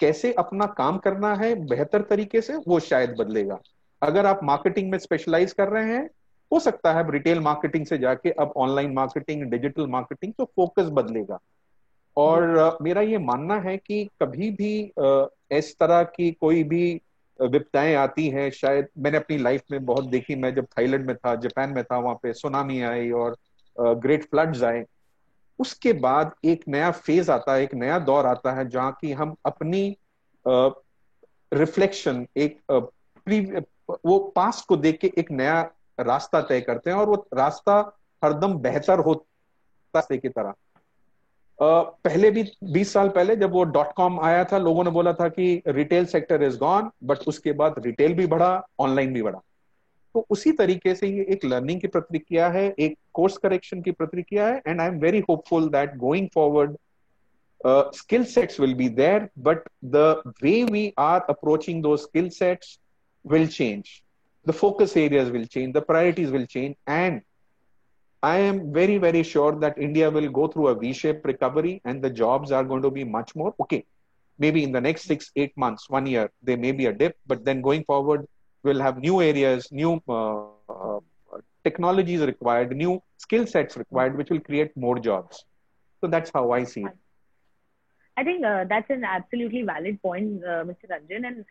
कैसे अपना काम करना है बेहतर तरीके से वो शायद बदलेगा। अगर आप मार्केटिंग में स्पेशलाइज कर रहे हैं, हो सकता है रिटेल मार्केटिंग से जाके अब ऑनलाइन मार्केटिंग, डिजिटल मार्केटिंग, तो फोकस बदलेगा। और मेरा ये मानना है कि कभी भी इस तरह की कोई भी विपदाएं आती हैं, शायद मैंने अपनी लाइफ में बहुत देखी। मैं जब थाईलैंड में था, जापान में था, वहां पे सुनामी आई और ग्रेट फ्लड्स आए। उसके बाद एक नया फेज आता है, एक नया दौर आता है जहाँ की हम अपनी रिफ्लेक्शन, एक वो पास्ट को देख के एक नया रास्ता तय करते हैं, और वो रास्ता हरदम बेहतर होता है की तरह। पहले भी 20 साल पहले जब वो .com आया था, लोगों ने बोला था कि retail sector is gone, but उसके बाद रिटेल भी बढ़ा, ऑनलाइन भी बढ़ा। तो उसी तरीके से ये एक लर्निंग की प्रक्रिया है, एक कोर्स करेक्शन की प्रक्रिया है, and I am very hopeful that going forward skill sets will be there, but the way we are approaching those skill sets will change. The focus areas will change, the priorities will change, and I am very, very sure that India will go through a V-shaped recovery and the jobs are going to be much more. Okay, maybe in the next 6-8 months, 1 year, there may be a dip, but then going forward, we'll have new areas, new technologies required, new skill sets required, which will create more jobs. So that's how I see it. I think that's an absolutely valid point, Mr. Ranjan. And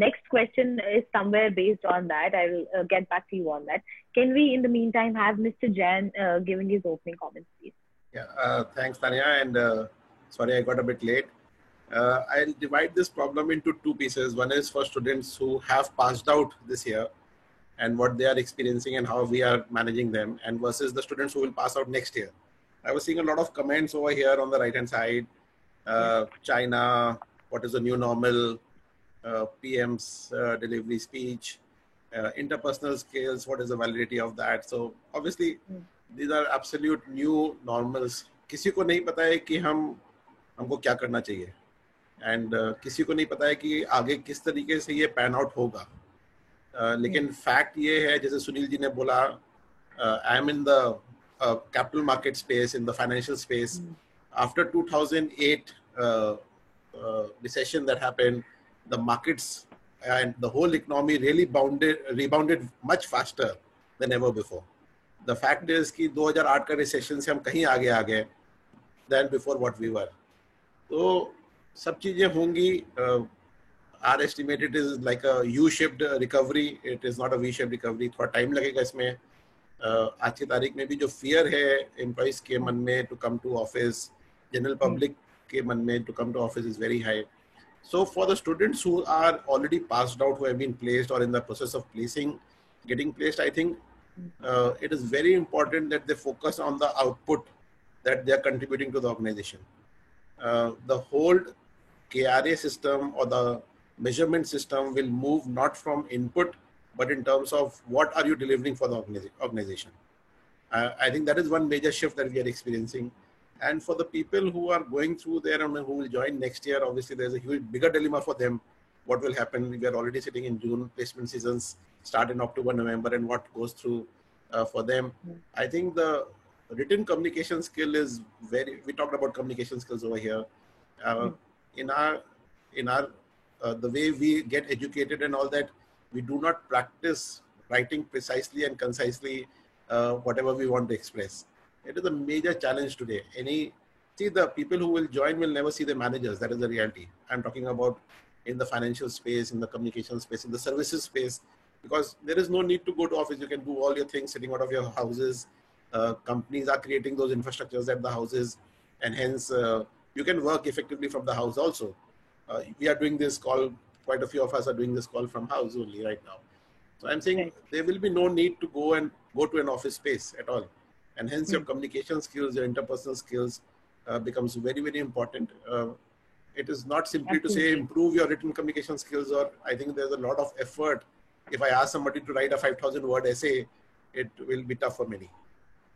next question is somewhere based on that. I will get back to you on that. Can we, in the meantime, have Mr. Jain giving his opening comments, please? Yeah, thanks, Tanya. And sorry, I got a bit late. I'll divide this problem into two pieces. One is for students who have passed out this year and what they are experiencing and how we are managing them, and versus the students who will pass out next year. I was seeing a lot of comments over here on the right-hand side. China, what is the new normal, PM's delivery speech, interpersonal skills, what is the validity of that? So obviously these are absolute new normals. किसी को नहीं पता है कि हमको क्या करना चाहिए, and किसी को नहीं पता है कि आगे किस तरीके से ये पैन आउट होगा। लेकिन फैक्ट ये है, जैसे सुनील जी ने बोला, I am in the capital market space, in the financial space. After 2008 recession that happened, the markets and the whole economy really rebounded much faster than ever before. The fact is कि 2008 का recession से हम कहीं आगे आ गए than before what we were. तो सब चीजें होंगी. Our estimate it is like a U-shaped recovery. It is not a V-shaped recovery. थोड़ा टाइम लगेगा इसमें. आज की तारीख में भी जो fear है employees के मन में to come to office, general public के मन में to come to office is very high. So for the students who are already passed out, who have been placed or in the process of getting placed, I think it is very important that they focus on the output that they are contributing to the organization. The whole KRA system or the measurement system will move not from input, but in terms of what are you delivering for the organization. I think that is one major shift that we are experiencing. And for the people who are going through there and who will join next year, obviously there's a huge bigger dilemma for them. What will happen? We are already sitting in June, placement seasons start in October, November, and what goes through for them. I think the written communication skill is we talked about communication skills over here. In our the way we get educated and all that, we do not practice writing precisely and concisely whatever we want to express. It is a major challenge today. See, the people who will join will never see the managers. That is the reality. I'm talking about in the financial space, in the communication space, in the services space, because there is no need to go to office. You can do all your things sitting out of your houses. Companies are creating those infrastructures at the houses, and hence you can work effectively from the house also. We are doing this call, quite a few of us are doing this call from house only right now. So I'm saying there will be no need to go to an office space at all. And hence your communication skills, your interpersonal skills becomes very, very important. It is not simply to say improve your written communication skills, or I think there's a lot of effort. If I ask somebody to write a 5,000 word essay, it will be tough for many.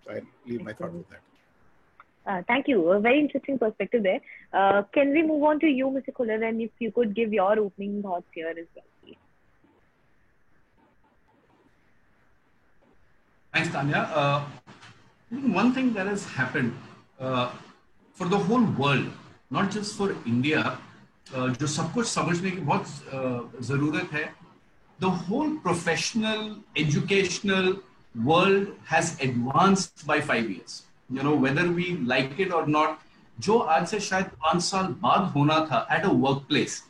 So I'll leave my thought with that. Thank you. A very interesting perspective there. Can we move on to you, Mr. Khullar, and if you could give your opening thoughts here as well, please. Thanks, Tanya. One thing that has happened for the whole world, not just for India, जो सब कुछ समझने की बहुत ज़रूरत है. The whole professional, educational world has advanced by 5 years. You know, whether we like it or not, जो आज से शायद 5 साल बाद होना था at a workplace,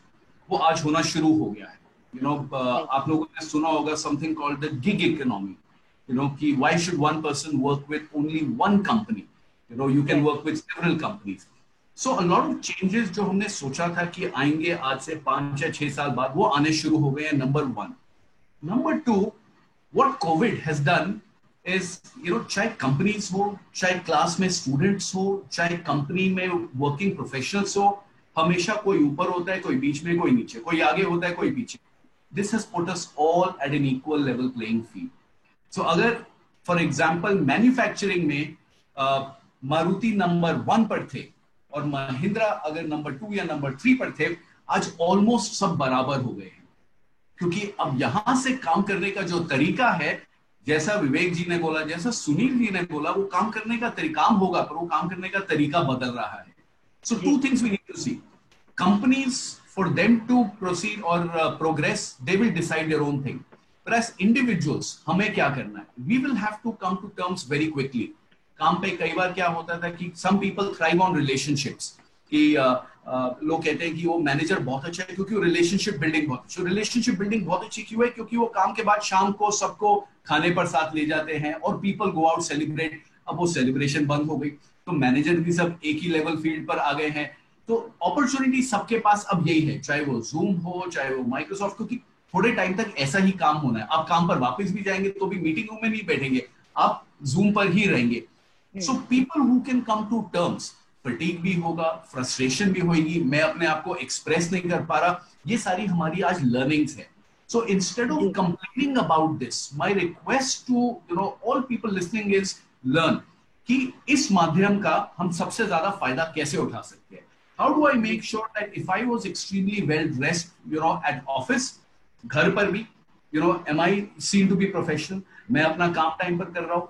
वो आज होना शुरू हो गया है. You know, आप लोगों ने सुना होगा something called the gig economy. You know, कि why should one person work with only one company? You know, you can work with several companies. So a lot of changes जो हमने सोचा था कि आएंगे आज से 5 या 6 साल बाद, वो आने शुरू हो गए हैं. Number 1. Number 2, what COVID has done is, you know, चाहे companies हो, चाहे class में students हो, चाहे company में working professionals हो, हमेशा कोई ऊपर होता है, कोई बीच में, कोई नीचे, कोई आगे होता है, कोई पीछे. This has put us all at an equal level playing field. So अगर for example manufacturing में मारुति number 1 पर थे और महिंद्रा अगर number 2 या number 3 पर थे, आज almost सब बराबर हो गए हैं. क्योंकि अब यहां से काम करने का जो तरीका है, जैसा विवेक जी ने बोला, जैसा सुनील जी ने बोला, वो काम करने का तरीका होगा, पर वो काम करने का तरीका बदल रहा है. So 2 things we need to see. Companies, for them to proceed or progress, they will decide their own thing. But as individuals, हमें क्या करना है? We will have to come to terms very quickly. काम पे कई बार क्या होता था कि some people thrive on relationships. कि लोग कहते हैं कि वो मैनेजर बहुत अच्छा है क्योंकि वो रिलेशनशिप बिल्डिंग बहुत अच्छी. रिलेशनशिप बिल्डिंग बहुत अच्छी क्यों है? क्योंकि वो काम के बाद शाम को सबको खाने पर साथ ले जाते हैं और पीपल गो आउट सेलिब्रेट. अब वो सेलिब्रेशन बंद हो गई तो मैनेजर भी सब एक ही लेवल फील्ड पर आ गए हैं. तो अपॉर्चुनिटी सबके पास अब यही है, चाहे वो जूम हो, चाहे वो माइक्रोसॉफ्ट, क्योंकि थोड़े टाइम तक ऐसा ही काम होना है. आप काम पर वापस भी जाएंगे तो भी मीटिंग रूम में नहीं बैठेंगे, आप जूम पर ही रहेंगे. So people who can come to terms, fatigue भी होगा, फ्रस्ट्रेशन भी होगी, मैं अपने आप को एक्सप्रेस नहीं कर पा रहा, ये सारी हमारी आज लर्निंग्स है. So instead of complaining about this, my request to all people listening is learn कि इस माध्यम का हम सबसे ज्यादा फायदा कैसे उठा सकते हैं. How do I make sure that if I was extremely well dressed, at office, घर पर भी, am I seen to be professional? मैं अपना काम टाइम पर कर रहा हूँ.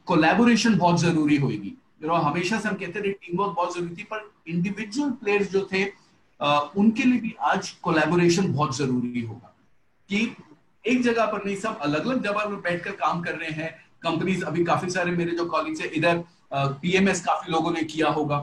कोलैबोरेशन बहुत जरूरी होगी. हमेशा से हम कहते थे टीम वर्क बहुत जरूरी थी, पर इंडिविजुअल प्लेयर्स जो थे उनके लिए भी आज कोलैबोरेशन बहुत जरूरी होगा कि एक जगह पर नहीं, सब अलग अलग जगह पर बैठकर काम कर रहे हैं. कंपनीज अभी काफी सारे मेरे जो कॉलीग्स हैं इधर पीएमएस काफी लोगों ने किया होगा.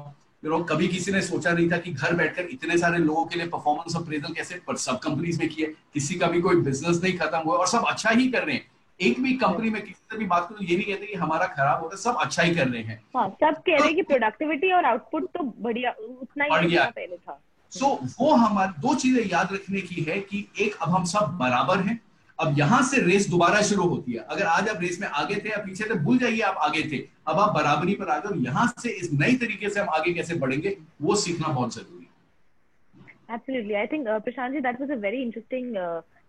कभी किसी ने सोचा नहीं था कि घर बैठकर इतने सारे लोगों के लिए परफॉर्मेंस अप्रेजल कैसे, पर सब कंपनीज में किए. किसी का भी कोई बिजनेस नहीं खत्म हुआ और सब अच्छा ही कर रहे हैं. एक भी कंपनी में किसी से भी बात करो ये नहीं कहते कि हमारा खराब होता है, सब अच्छा ही कर रहे हैं. सब कह रहे हैं कि प्रोडक्टिविटी और आउटपुट तो बढ़िया उतना ही पहले था. सो वो हमारी 2 चीजें याद रखने की है कि एक, अब हम सब बराबर हैं. अब यहां से रेस दोबारा शुरू होती है. अगर आज आप रेस में आगे थे या पीछे थे, भूल जाइए आप आगे थे, अब आप बराबरी पर आ गए. और यहां से इस नई तरीके से हम आगे कैसे बढ़ेंगे वो सीखना बहुत जरूरी है. Absolutely. I think Prashant ji, that was a very interesting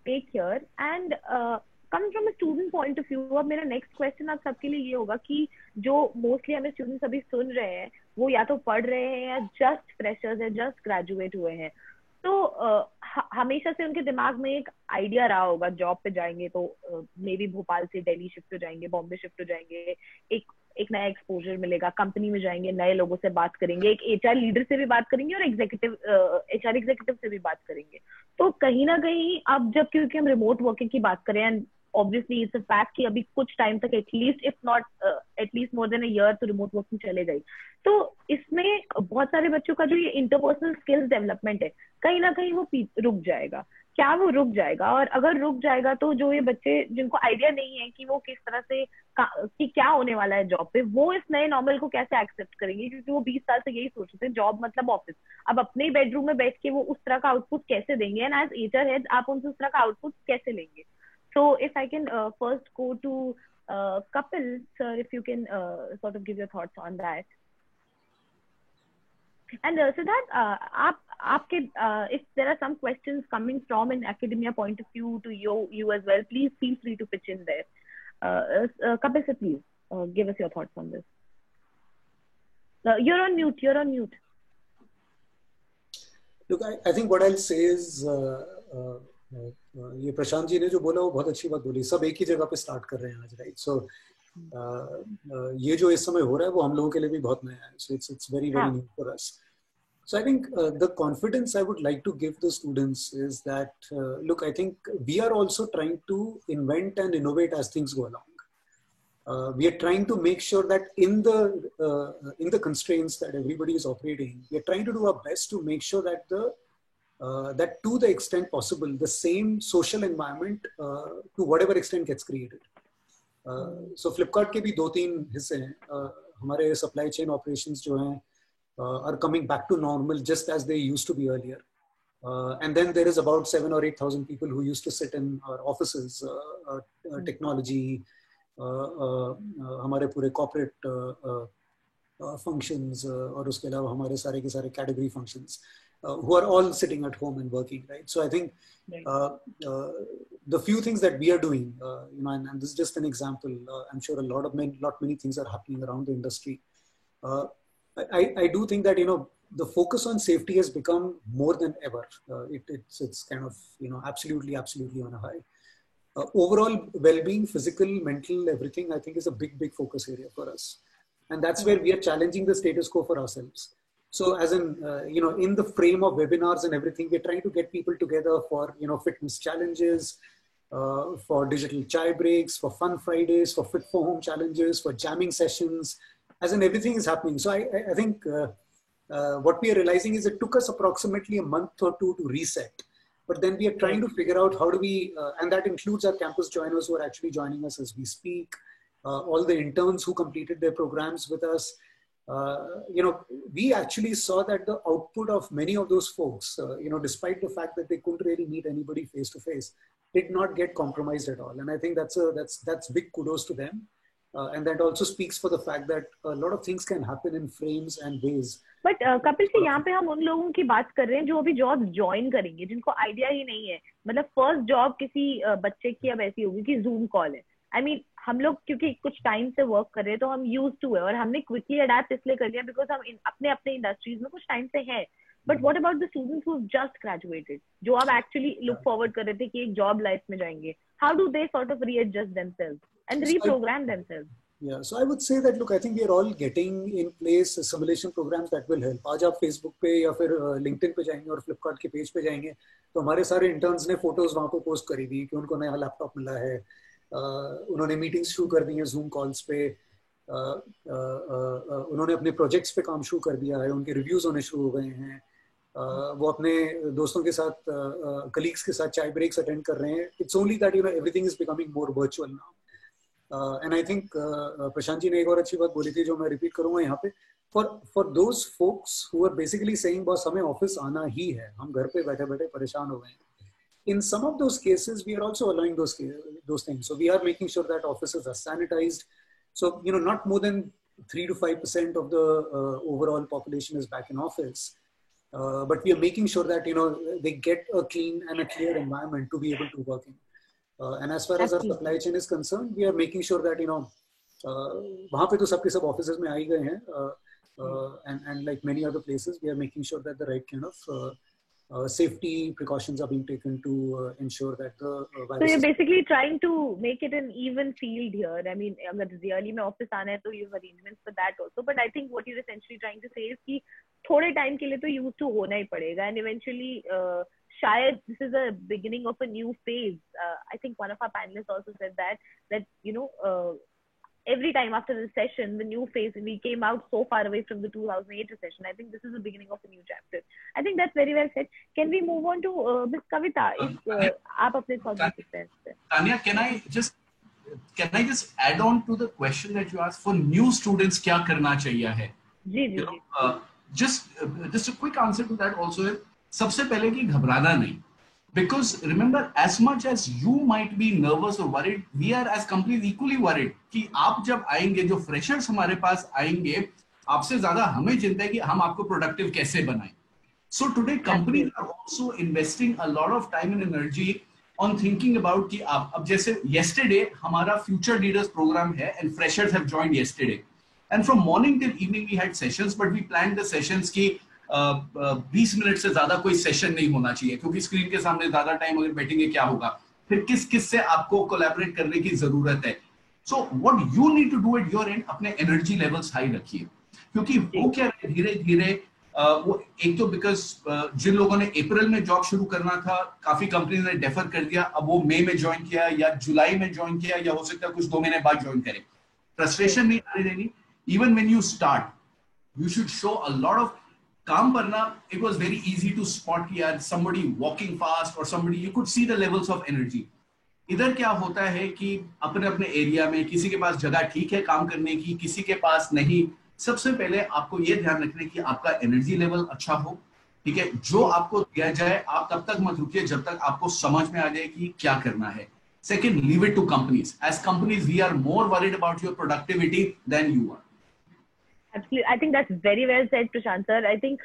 take here. And coming from a student point of view, अब मेरा next question आप सबके लिए ये होगा कि जो मोस्टली हमें स्टूडेंट्स अभी सुन रहे हैं वो या तो पढ़ रहे हैं या जस्ट फ्रेशर्स है, जस्ट ग्रेजुएट हुए हैं. तो हमेशा से उनके दिमाग में एक आइडिया रहा होगा, जॉब पे जाएंगे तो मे बी भोपाल से दिल्ली शिफ्ट हो जाएंगे, बॉम्बे शिफ्ट हो जाएंगे, एक एक नया एक्सपोजर मिलेगा, कंपनी में जाएंगे, नए लोगों से बात करेंगे, एक एचआर लीडर से भी बात करेंगे और एचआर एग्जीक्यूटिव से भी बात करेंगे। तो कहीं ना कहीं अब जब, क्योंकि हम रिमोट वर्किंग की बात करें, and obviously it's a fact कि अभी कुछ टाइम तक at least if not at least more than a year तो रिमोट वर्किंग चले गई, तो इसमें बहुत सारे बच्चों का जो ये इंटरपर्सनल स्किल्स डेवलपमेंट है कहीं ना कहीं वो रुक जाएगा। क्या वो रुक जाएगा? और अगर रुक जाएगा तो जो ये बच्चे जिनको आइडिया नहीं है कि वो किस तरह से कि क्या होने वाला है जॉब पे, वो इस नए नॉर्मल को कैसे एक्सेप्ट करेंगे? क्योंकि वो 20 साल से यही सोचते थे जॉब मतलब ऑफिस। अब अपने बेडरूम में बैठ के वो उस तरह का आउटपुट कैसे देंगे, एंड एज एचआर हेड आप उनसे उस तरह का आउटपुट कैसे लेंगे? So if I can first go to Kapil, sir, if you can sort of give your thoughts on that. And Siddharth, आपके if there are some questions coming from an academia point of view to you as well, please feel free to pitch in there. Kapil, sir, please give us your thoughts on this. You're on mute. You're on mute. Look, I think what I'll say is. ये प्रशांत जी ने जो बोला वो बहुत अच्छी बात बोली। सब एक ही जगह पे स्टार्ट कर रहे हैं आज, राइट? सो ये जो इस समय हो रहा है वो हम लोगों के लिए भी बहुत नया है। So it's very very new for us. So I think the confidence I would like to give the students is that look, I think we are also trying to invent and innovate as things go along. We are trying to make sure that in the constraints that everybody is operating, we are trying to do our best to make sure that that to the extent possible, the same social environment to whatever extent gets created. So Flipkart के भी 2-3 हिस्से हैं. हमारे supply chain operations जो हैं are coming back to normal just as they used to be earlier. And then there is about 7,000 or 8,000 people who used to sit in our offices, technology, हमारे पूरे corporate functions और उसके अलावा हमारे सारे के सारे category functions. Who are all sitting at home and working, right? So I think the few things that we are doing, and this is just an example. I'm sure many things are happening around the industry. I do think that the focus on safety has become more than ever. It's kind of absolutely on a high. Overall well-being, physical, mental, everything, I think is a big focus area for us, and that's where we are challenging the status quo for ourselves. So as in, in the frame of webinars and everything, we're trying to get people together for, fitness challenges, for digital chai breaks, for fun Fridays, for fit for home challenges, for jamming sessions, as in everything is happening. So I think what we are realizing is it took us approximately a month or two to reset, but then we are trying to figure out how do we, and that includes our campus joiners who are actually joining us as we speak, all the interns who completed their programs with us. We actually saw that the output of many of those folks, despite the fact that they couldn't really meet anybody face to face, did not get compromised at all. And I think that's big kudos to them. And that also speaks for the fact that a lot of things can happen in frames and ways. But Kapil ji, यहाँ पे हम उन लोगों की बात कर रहे हैं जो अभी जॉब ज्वाइन करेंगे, जिनको आइडिया ही नहीं है। मतलब फर्स्ट जॉब किसी बच्चे की अब ऐसी होगी कि जूम कॉल है। I mean, हम लोग क्योंकि कुछ टाइम से वर्क कर रहे हैं तो हम यूज टू है, और हमने क्विकली अडेप्ट इसलिए कर लिया बिकॉज हम अपने इंडस्ट्रीज में कुछ टाइम से हैं। But what about the students who just graduated, जो अब एक्चुअली लुक फॉरवर्ड कर रहे थे कि एक जॉब लाइफ में जाएंगे? How do they sort of readjust themselves and reprogram themselves? Yeah, so I would say that look, I think we are all getting in place simulation programs that will help. आज आप Facebook पे या फिर LinkedIn पे जाएंगे और Flipkart के page पे जाएंगे तो हमारे सारे इंटर्न्स ने फोटोज वहाँ पे पोस्ट करी थी कि उनको नया लैपटॉप मिला है, उन्होंने मीटिंग्स शुरू कर दी हैं जूम कॉल्स पे, उन्होंने अपने प्रोजेक्ट्स पे काम शुरू कर दिया है, उनके रिव्यूज होने शुरू हो गए हैं, वो अपने दोस्तों के साथ कलीग्स के साथ चाय ब्रेक्स अटेंड कर रहे हैं. It's only that everything is becoming more virtual now. And I think Prashant ji ने एक और अच्छी बात बोली थी जो मैं रिपीट करूंगा यहाँ पे, for those folks who are basically saying boss हमें ऑफिस आना ही है, हम घर पे बैठे बैठे परेशान हो गए हैं. In some of those cases, we are also allowing those things. So we are making sure that offices are sanitized. So, not more than 3 to 5% of the overall population is back in office. But we are making sure that, they get a clean and a clear environment to be able to work in. And as far as our supply chain is concerned, we are making sure that, वहाँ पे तो सबके सब offices में आ ही गए हैं. And like many other places, we are making sure that the right kind of safety precautions are being taken to ensure that the virus. So you're basically trying to make it an even field here. I mean, अगर really में office आना है तो you have arrangements for that also. But I think what you're essentially trying to say is कि थोड़े time के लिए तो used to होना ही पड़ेगा, and eventually शायद this is a beginning of a new phase. I think one of our panelists also said that you know. Every time after the session, the new phase, we came out so far away from the 2008 recession. I think this is the beginning of a new chapter. I think that's very well said. Can we move on to Ms. Kavita? आप अपने thoughts सकते हैं. Tanya, can I just add on to the question that you asked for new students क्या करना चाहिए है? जी. Just a quick answer to that also है. सबसे पहले कि घबराना नहीं. Because remember, as much as you might be nervous or worried, we are as companies equally worried कि आप जब आएंगे, जो freshers हमारे पास आएंगे, आपसे ज़्यादा हमें चिंता है कि हम आपको productive कैसे बनाएं. So today companies are also investing a lot of time and energy on thinking about कि आप अब जैसे yesterday हमारा future leaders program है and freshers have joined yesterday, and from morning till evening we had sessions, but we planned the sessions की 20 minute से ज्यादा कोई सेशन नहीं होना चाहिए क्योंकि स्क्रीन के सामने ज्यादा टाइम अगर बैठेंगे क्या होगा, फिर किस से आपको कोलैबोरेट करने की जरूरत है. So what you need to do at your end, अपने एनर्जी लेवल्स हाई रखिए, क्योंकि वो क्या धीरे धीरे वो एक तो बिकॉज जिन लोगों ने अप्रैल में जॉब शुरू करना था, काफी कंपनीज ने डेफर कर दिया, अब वो मई में ज्वाइन किया या जुलाई में ज्वाइन किया या हो सकता है कुछ 2 महीने बाद ज्वाइन करें. फ्रस्ट्रेशन नहीं आने देनी. Even when you start you should show a lot of काम करना. It was very easy to spot कि यार somebody walking fast or somebody, you could see the levels of energy. इधर क्या होता है कि अपने अपने एरिया में किसी के पास जगह ठीक है काम करने की, किसी के पास नहीं. सबसे पहले आपको ये ध्यान रखना है कि आपका एनर्जी लेवल अच्छा हो, ठीक है. जो आपको दिया जाए आप तब तक मत रुकिए जब तक आपको समझ में आ जाए कि क्या करना है. Second, leave it to companies. As companies, we are more worried about your productivity than you are. Absolutely. I think that's very well said, Prashant sir. I think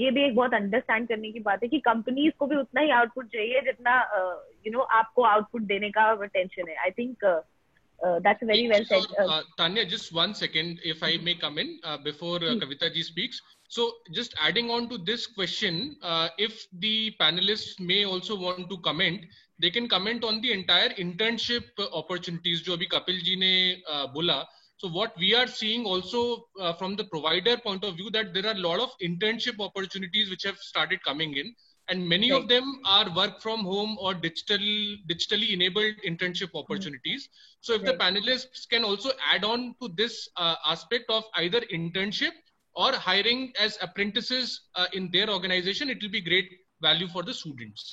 ये भी एक बहुत अंडरस्टैंड करने की बात है कि कंपनीज को भी उतना ही आउटपुट चाहिए जितना आपको आउटपुट देने का टेंशन है. I think that's very well said. Tanya, just 1 second, if I may come in before Kavita ji speaks. So just adding on to this question, if the panelists may also want to comment, they can comment on the entire internship opportunities जो अभी कपिल जी ने बोला. So what we are seeing also from the provider point of view, that there are a lot of internship opportunities which have started coming in, and many of them are work from home or digitally enabled internship opportunities. So if the panelists can also add on to this aspect of either internship or hiring as apprentices in their organization, it will be great value for the students.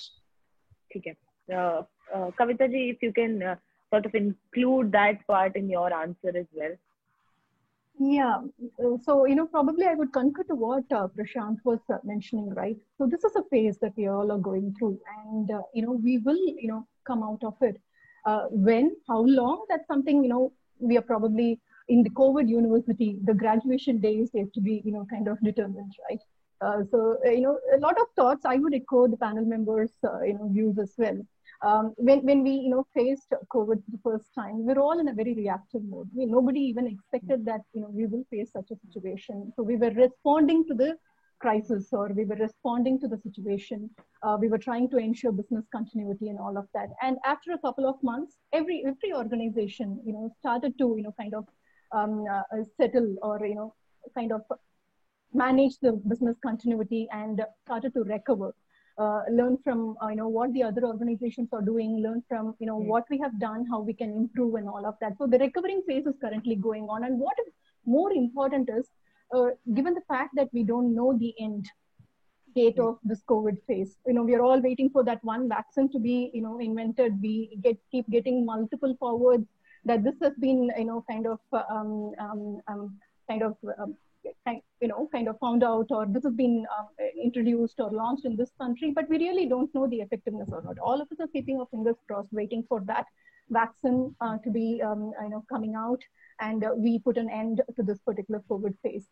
Okay. Kavita ji, if you can sort of include that part in your answer as well. Yeah, so probably I would concur to what Prashant was mentioning, right? So this is a phase that we all are going through, and we will come out of it. When, how long? That's something we are probably in the COVID university. The graduation days have to be kind of determined, right? So a lot of thoughts. I would echo the panel members' views as well. When we faced COVID for the first time, we're all in a very reactive mode. Nobody even expected that we will face such a situation. So we were responding to the crisis, or we were responding to the situation. We were trying to ensure business continuity and all of that. And after a couple of months, every organization started to kind of settle or kind of manage the business continuity and started to recover. Learn from what the other organizations are doing, learn from what we have done, how we can improve and all of that. So the recovering phase is currently going on. And what is more important is, given the fact that we don't know the end date of this COVID phase, we are all waiting for that one vaccine to be invented. We keep getting multiple forwards that this has been kind of found out, or this has been introduced or launched in this country, but we really don't know the effectiveness or not. All of us are keeping our fingers crossed, waiting for that vaccine to be coming out, and we put an end to this particular COVID phase.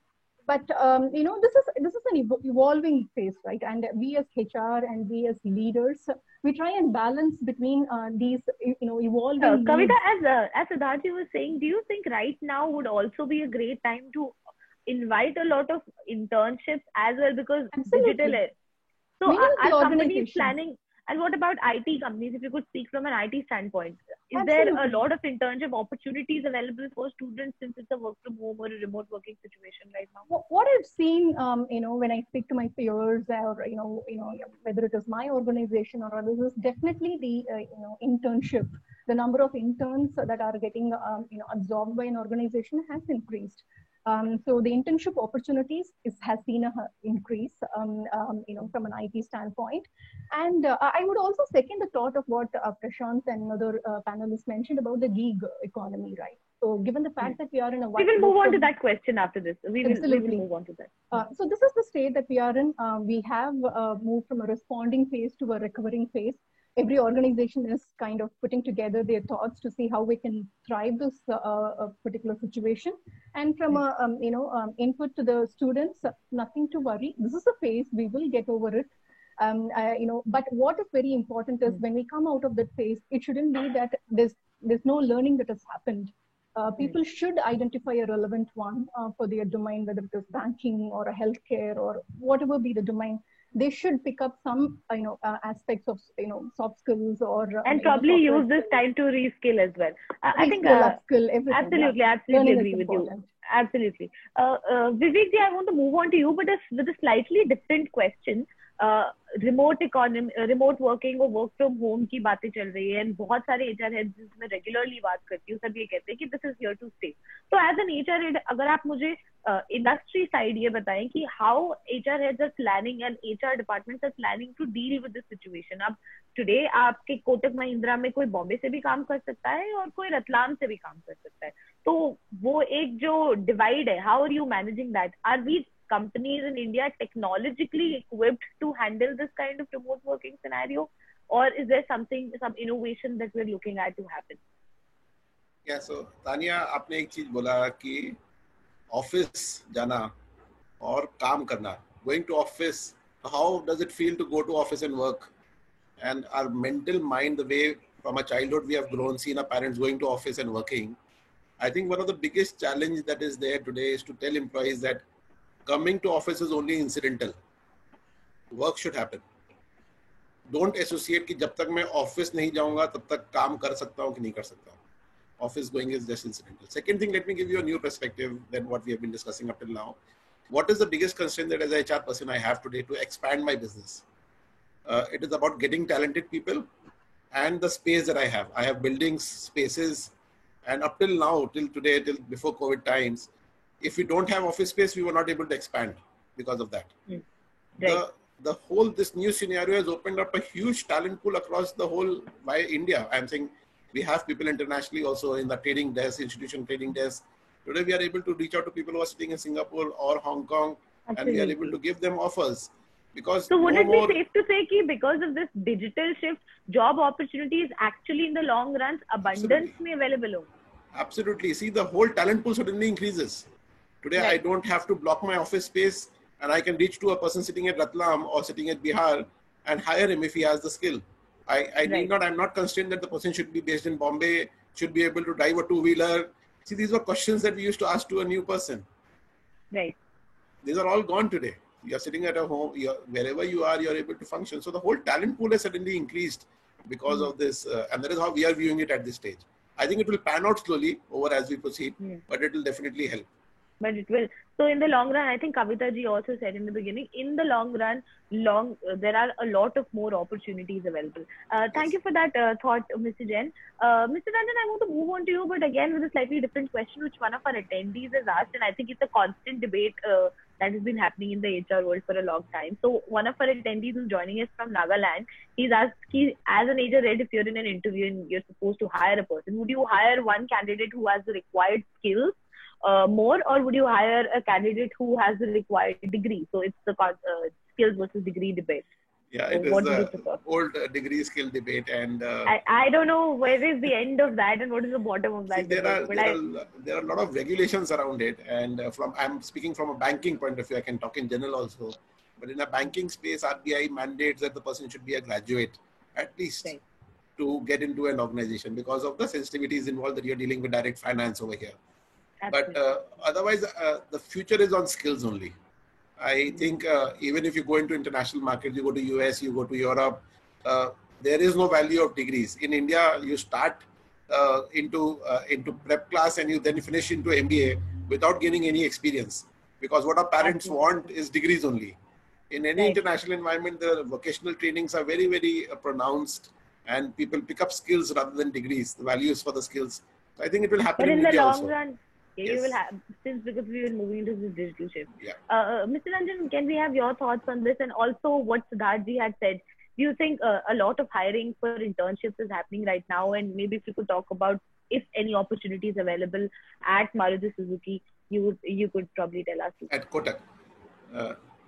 But this is an evolving phase, right? And we as HR and we as leaders, we try and balance between these evolving. Kavita, as Siddharthi was saying, do you think right now would also be a great time to invite a lot of internships as well, because Absolutely. digital So Meaning the are companies organization. planning, and what about IT companies? If you could speak from an IT standpoint, is there a Absolutely. lot of internship opportunities available for students since it's a work from home or a remote working situation right now? What I've seen, when I speak to my peers or, whether it is my organization or others, is definitely the, internship. The number of interns that are getting, absorbed by an organization has increased. So the internship opportunities has seen a increase, from an IT standpoint. And I would also second the thought of what Prashant and other panelists mentioned about the gig economy, right? So given the fact that we are in a... We will move on to that question after this. We will move on to that. So this is the state that we are in. We have moved from a responding phase to a recovering phase. Every organization is kind of putting together their thoughts to see how we can thrive this particular situation. And from input to the students, nothing to worry. This is a phase, we will get over it. But what is very important is when we come out of that phase, it shouldn't be that there's no learning that has happened. People should identify a relevant one for their domain, whether it is banking or a healthcare or whatever be the domain. They should pick up some, aspects of, soft skills or... and probably use this time to reskill as well. I think... upskill, everything. Absolutely agree with you. Absolutely. Vivek ji, I want to move on to you, but with a slightly different question. Remote economy, remote working और work from home की बातें चल रही है, and बहुत सारे HR heads जिसमें regularly बात करती हूँ, सब ये कहते हैं कि this is here to stay. तो एज एन एचआर हेड, अगर आप मुझे इंडस्ट्री साइड ये बताएं कि how HR heads are planning and HR departments are planning to deal with this situation. अब टुडे आपके कोटक महिंद्रा में कोई बॉम्बे से भी काम कर सकता है और कोई रतलाम से भी काम कर सकता है, तो वो एक जो डिवाइड है, how are you managing that? Are we companies in India technologically equipped to handle this kind of remote working scenario, or is there some innovation that we're looking at to happen? Yeah, so Tanya, आपने एक चीज बोला कि office जाना और काम करना, going to office, how does it feel to go to office and work? And our mental mind, the way from a childhood we have grown, seen our parents going to office and working, I think one of the biggest challenge that is there today is to tell employees that coming to office is only incidental. Work should happen. Don't associate कि जब तक मैं office नहीं जाऊंगा तब तक काम कर सकता हूं कि नहीं कर सकता हूं. Office going is just incidental. Second thing, let me give you a new perspective than what we have been discussing up till now. What is the biggest constraint that as an HR person I have today to expand my business? It is about getting talented people and the space that I have. I have buildings, spaces, and up till now, till today, till before COVID times, if we don't have office space, we were not able to expand because of that. Right. The whole, this new scenario has opened up a huge talent pool across the whole by India. I'm saying we have people internationally also in the trading desk, institution trading desk. Today we are able to reach out to people who are sitting in Singapore or Hong Kong. Absolutely. And we are able to give them offers. Because so would it be safe to say that because of this digital shift, job opportunities actually in the long run abundance may available? Absolutely. See, the whole talent pool suddenly increases. Today, right. I don't have to block my office space and I can reach to a person sitting at Ratlam or sitting at Bihar and hire him if he has the skill. I need not, I'm not constrained that the person should be based in Bombay, should be able to drive a two-wheeler. See, these were questions that we used to ask to a new person. Right. These are all gone today. You're sitting at a home, wherever you are, you're able to function. So the whole talent pool has suddenly increased because of this. And that is how we are viewing it at this stage. I think it will pan out slowly over as we proceed, but it will definitely help. But it will. So in the long run, I think Kavita ji also said in the beginning, in the long run, there are a lot of more opportunities available. Thank you for that thought, Mr. Jain. Mr. Ranjan, I want to move on to you, but again with a slightly different question, which one of our attendees has asked, and I think it's a constant debate that has been happening in the HR world for a long time. So one of our attendees who's joining us from Nagaland, he's asked, as an HR head, if you're in an interview and you're supposed to hire a person, would you hire one candidate who has the required skills more, or would you hire a candidate who has the required degree? So it's the skills versus degree debate. Yeah, it so is the old degree skill debate, and I don't know where is the end of that and what is the bottom of that. See, there are a lot of regulations around it, and I'm speaking from a banking point of view. I can talk in general also, but in a banking space, RBI mandates that the person should be a graduate at least to get into an organization because of the sensitivities involved that you're dealing with direct finance over here. Absolutely. But otherwise, the future is on skills only. I think even if you go into international markets, you go to US, you go to Europe, there is no value of degrees. In India, you start into prep class and you finish into MBA without gaining any experience, because what our parents want is degrees only. In any international environment, the vocational trainings are very, very pronounced, and people pick up skills rather than degrees. The value is for the skills. So I think it will happen but in India the long also. run, Yes. you will have, since because we will moving into this digital shift. Yeah. Mr. Ranjan, can we have your thoughts on this, and also what Siddharthji had said? Do you think a lot of hiring for internships is happening right now? And maybe if you could talk about if any opportunities available at Maruti Suzuki, you could probably tell us. At Kotak.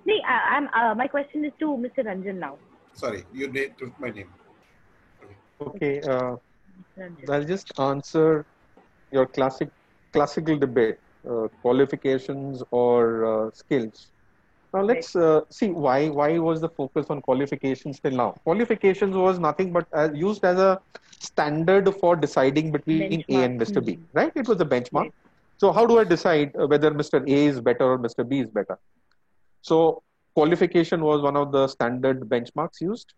My question is to Mr. Ranjan now. Sorry, you took my name. Okay, I'll just answer your classical debate, qualifications or skills. Now let's see why was the focus on qualifications till now. Qualifications was nothing but used as a standard for deciding between A and Mr. B, right? It was a benchmark. Right. So how do I decide whether Mr. A is better or Mr. B is better? So qualification was one of the standard benchmarks used.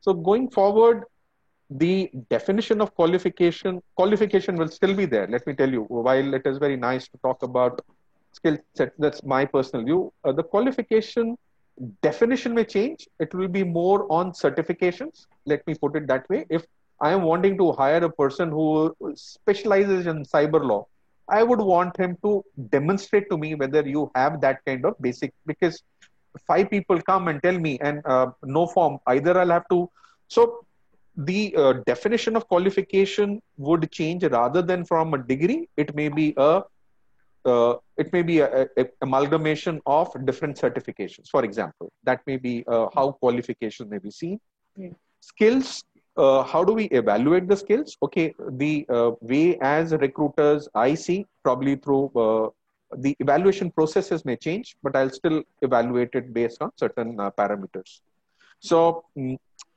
So going forward, the definition of qualification will still be there. Let me tell you, while it is very nice to talk about skill set, that's my personal view. The qualification definition may change. It will be more on certifications. Let me put it that way. If I am wanting to hire a person who specializes in cyber law, I would want him to demonstrate to me whether you have that kind of basic, because 5 people come and tell me and no form, either I'll have to. So the definition of qualification would change rather than from a degree. It may be a amalgamation of different certifications. For example, that may be how qualification may be seen. Skills, how do we evaluate the skills? Okay, the way as recruiters I see, probably through the evaluation processes may change, but I'll still evaluate it based on certain parameters. So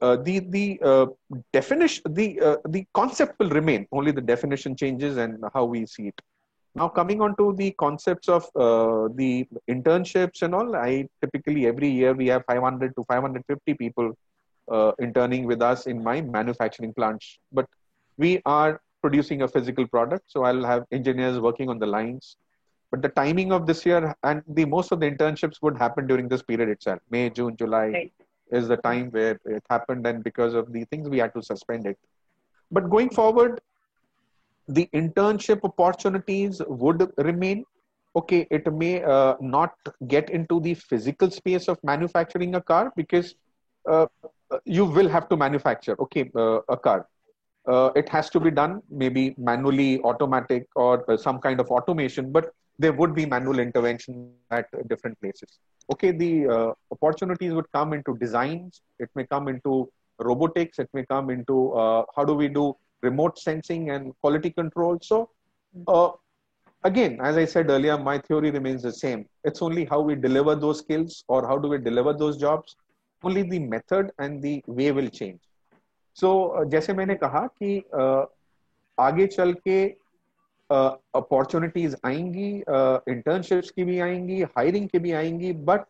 the definition, the concept will remain, only the definition changes and how we see it. Now coming on to the concepts of the internships and all, I typically every year we have 500 to 550 people interning with us in my manufacturing plants. But we are producing a physical product, so I'll have engineers working on the lines. But the timing of this year and most of the internships would happen during this period itself. May, June, July is the time where it happened, and because of the things we had to suspend it. But going forward, the internship opportunities would remain. Okay, it may not get into the physical space of manufacturing a car, because you will have to manufacture, a car. It has to be done maybe manually, automatic, or some kind of automation, but there would be manual intervention at different places. Okay, the opportunities would come into designs, it may come into robotics, it may come into how do we do remote sensing and quality control. So again, as I said earlier, my theory remains the same. It's only how we deliver those skills or how do we deliver those jobs. Only the method and the way will change. So जैसे मैंने कहा कि आगे चल के opportunities आएंगी, internships की भी आएंगी, हायरिंग की भी आएंगी, बट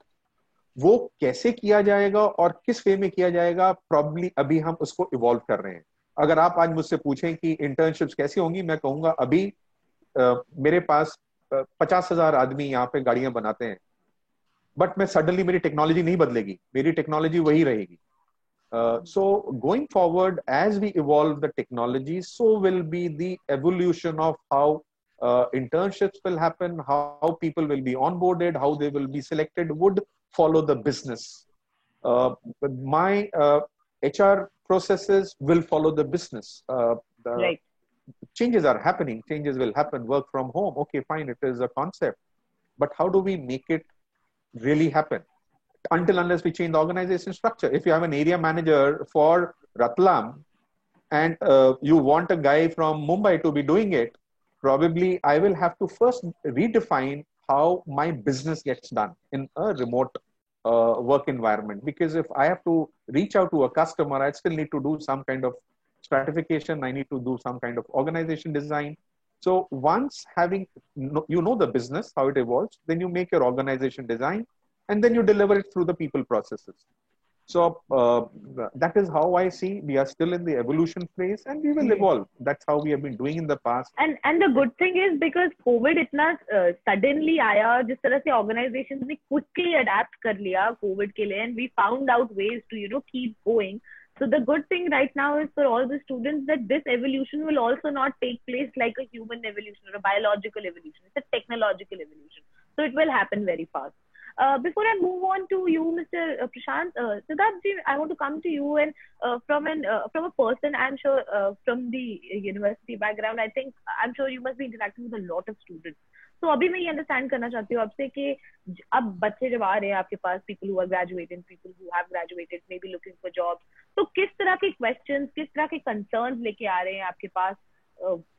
वो कैसे किया जाएगा और किस वे में किया जाएगा, प्रॉब्ली अभी हम उसको इवॉल्व कर रहे हैं. अगर आप आज मुझसे पूछें कि इंटर्नशिप्स कैसी होंगी, मैं कहूंगा अभी मेरे पास 50,000 आदमी यहाँ पे गाड़ियां बनाते हैं, बट मैं सडनली मेरी टेक्नोलॉजी नहीं बदलेगी, मेरी टेक्नोलॉजी वही रहेगी. So going forward, as we evolve the technology, so will be the evolution of how internships will happen, how people will be onboarded, how they will be selected, would follow the business. My HR processes will follow the business. Right. Changes are happening, changes will happen, work from home. Okay, fine, it is a concept. But how do we make it really happen? Until unless we change the organization structure. If you have an area manager for Ratlam and you want a guy from Mumbai to be doing it, probably I will have to first redefine how my business gets done in a remote work environment. Because if I have to reach out to a customer, I still need to do some kind of stratification. I need to do some kind of organization design. So once having, the business, how it evolves, then you make your organization design. and then you deliver it through the people processes. So that is how I see. We are still in the evolution phase, and we will evolve. That's how we have been doing in the past. And the good thing is, because COVID इतना suddenly आया, जिस तरह से organizations ने quickly adapt कर लिया COVID के लिए, and we found out ways to keep going. So the good thing right now is for all the students that this evolution will also not take place like a human evolution or a biological evolution. It's a technological evolution. So it will happen very fast. Before I move on to you, Mr. Prashant, Siddharth, I want to come to you, and from a person, I'm sure from the university background, I'm sure you must be interacting with a lot of students. So अभी मैं ये understand करना चाहती हूँ आपसे कि अब बच्चे जब आ रहे हैं आपके पास, people who are graduating, people who have graduated, maybe looking for jobs, तो किस तरह के questions, किस तरह के concerns लेके आ रहे हैं आपके पास?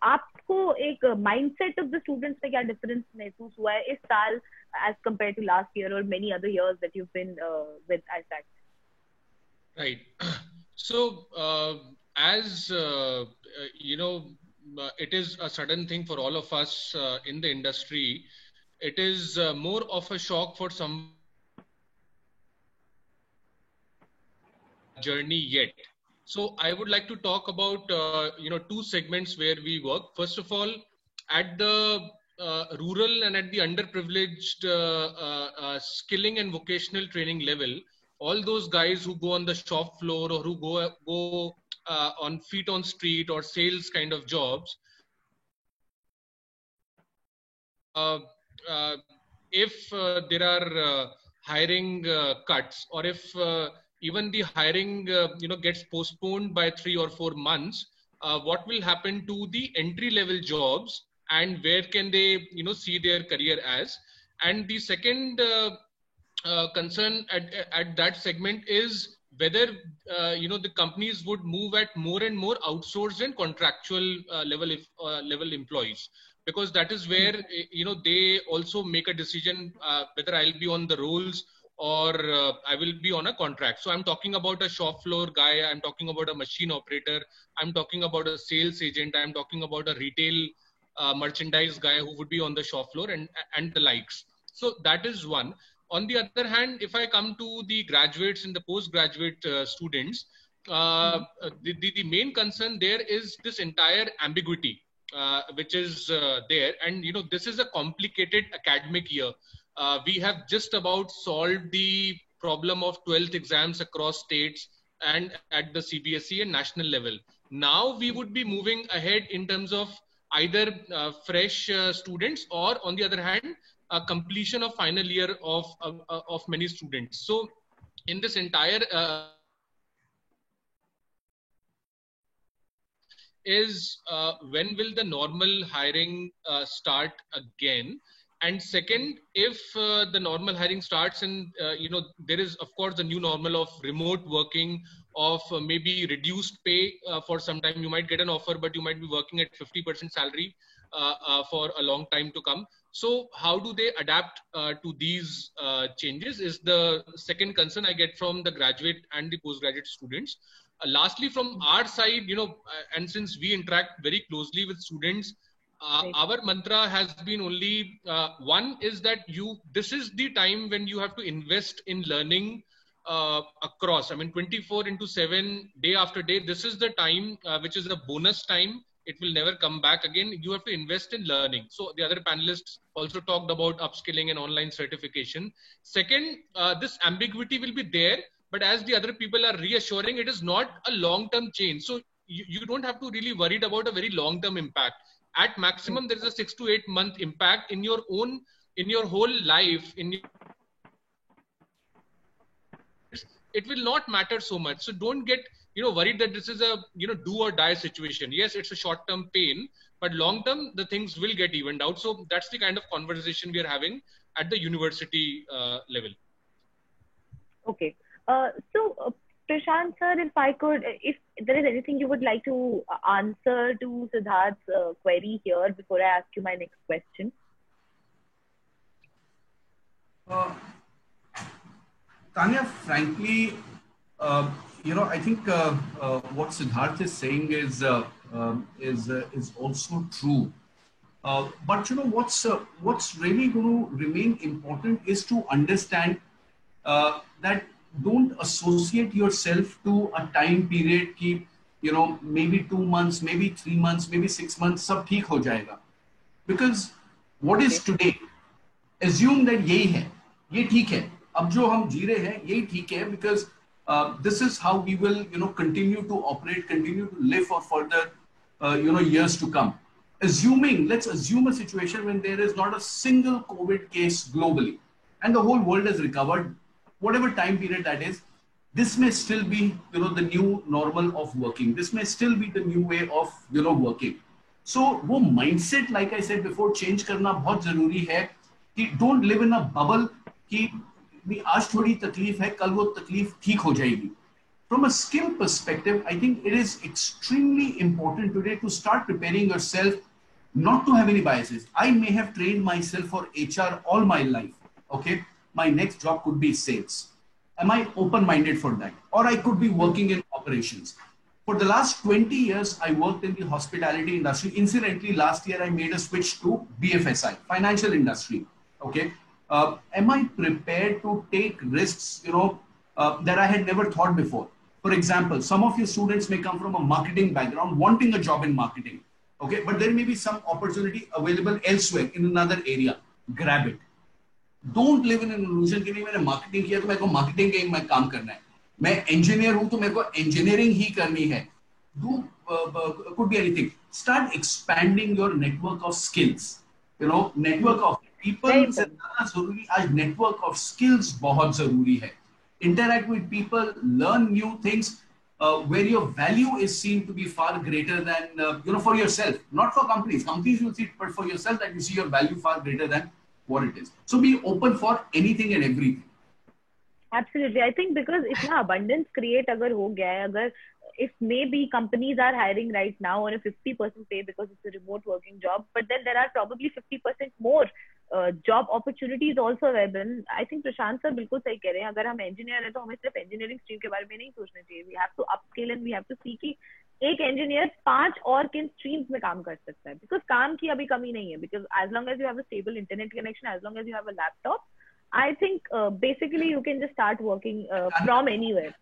आपको एक mindset of the students में क्या difference महसूस हुआ है इस साल as compared to last year or many other years that you've been with ISAC? Right. So as it is a sudden thing for all of us in the industry. It is more of a shock for some journey yet. So I would like to talk about two segments where we work. First of all, at the rural and at the underprivileged skilling and vocational training level, all those guys who go on the shop floor or who go on feet on street or sales kind of jobs, if there are hiring cuts, or if even the hiring gets postponed by 3 or 4 months, what will happen to the entry level jobs, and where can they see their career as? And the second concern at that segment is whether the companies would move at more and more outsourced and contractual level employees, because that is where they also make a decision whether I'll be on the rolls or I will be on a contract. So I'm talking about a shop floor guy, I'm talking about a machine operator, I'm talking about a sales agent, I'm talking about a retail merchandise guy who would be on the shop floor and the likes. So that is one. On the other hand, if I come to the graduates and the postgraduate students, the main concern there is this entire ambiguity which is there. And this is a complicated academic year. We have just about solved the problem of 12th exams across states and at the CBSE and national level. Now we would be moving ahead in terms of either fresh students, or on the other hand, completion of final year of many students. So in this entire is when will the normal hiring start again? And second, if the normal hiring starts and there is of course the new normal of remote working, of maybe reduced pay for some time, you might get an offer but you might be working at 50% salary for a long time to come. So how do they adapt to these changes is the second concern I get from the graduate and the postgraduate students. Lastly, from our side, and since we interact very closely with students, our mantra has been only one, is that this is the time when you have to invest in learning across. I mean, 24/7, day after day, this is the time which is a bonus time. It will never come back again. You have to invest in learning. So the other panelists also talked about upskilling and online certification. Second, this ambiguity will be there, but as the other people are reassuring, it is not a long-term change. So you don't have to really worry about a very long-term impact. At maximum, there is a 6 to 8 month impact in your whole life. It will not matter so much. So don't get worried that this is a do or die situation. Yes, it's a short-term pain, but long-term the things will get evened out. So that's the kind of conversation we are having at the university level. Okay. So Prashant sir, if there is anything you would like to answer to Siddharth's query here before I ask you my next question. Tanya, frankly, I think what Siddharth is saying is also true. But what's really going to remain important is to understand that don't associate yourself to a time period ki, maybe 2 months, maybe 3 months, maybe 6 months, sab theek ho jayega. Because what is today, assume that यही है, ये ठीक है, अब जो हम जी रहे हैं यही ठीक है, because this is how we will continue to operate, continue to live for further years to come. Let's assume a situation when there is not a single COVID case globally and the whole world has recovered, whatever time period that is. This may still be the new normal of working. This may still be the new way of working. So वो mindset, like I said before, change करना बहुत जरूरी है कि don't live in a bubble कि आज थोड़ी तकलीफ है, कल वो तकलीफ ठीक हो जाएगी. From a skill perspective, I think it is extremely important today to start preparing yourself not to have any biases. I may have trained myself for HR all my life. Okay, my next job could be sales. Am I open-minded for that? Or I could be working in operations. For the last 20 years, I worked in the hospitality industry. Incidentally, last year I made a switch to BFSI, financial industry. Okay, am I prepared to take risks, that I had never thought before? For example, some of your students may come from a marketing background, wanting a job in marketing. Okay, but there may be some opportunity available elsewhere in another area. Grab it. Don't live in an illusion कि नहीं मैंने marketing किया तो मेरे को marketing के में काम करना है. मैं engineer हूँ तो मेरे को engineering ही करनी है. Could be anything. Start expanding your network of skills. Network of people से ज़्यादा ज़रूरी आज network of skills बहुत ज़रूरी है. Interact with people, learn new things. Where your value is seen to be far greater than for yourself, not for companies. Companies will see it, but for yourself, that you see your value far greater than what it is. So be open for anything and everything. Absolutely. I think because इतना abundance create अगर हो गया है, अगर if maybe companies are hiring right now on a 50% pay because it's a remote working job, but then there are probably 50% more job opportunities also available. I think Prashant sir बिल्कुल सही कह रहे हैं. अगर हम engineer हैं तो हमें सिर्फ engineering stream के बारे में नहीं सोचना चाहिए. We have to upscale and we have to see कि एक engineer 5 और किन streams में काम कर सकता है. Because काम की अभी कमी नहीं है. Because as long as you have a stable internet connection, as long as you have a laptop, I think basically you can just start working from anywhere.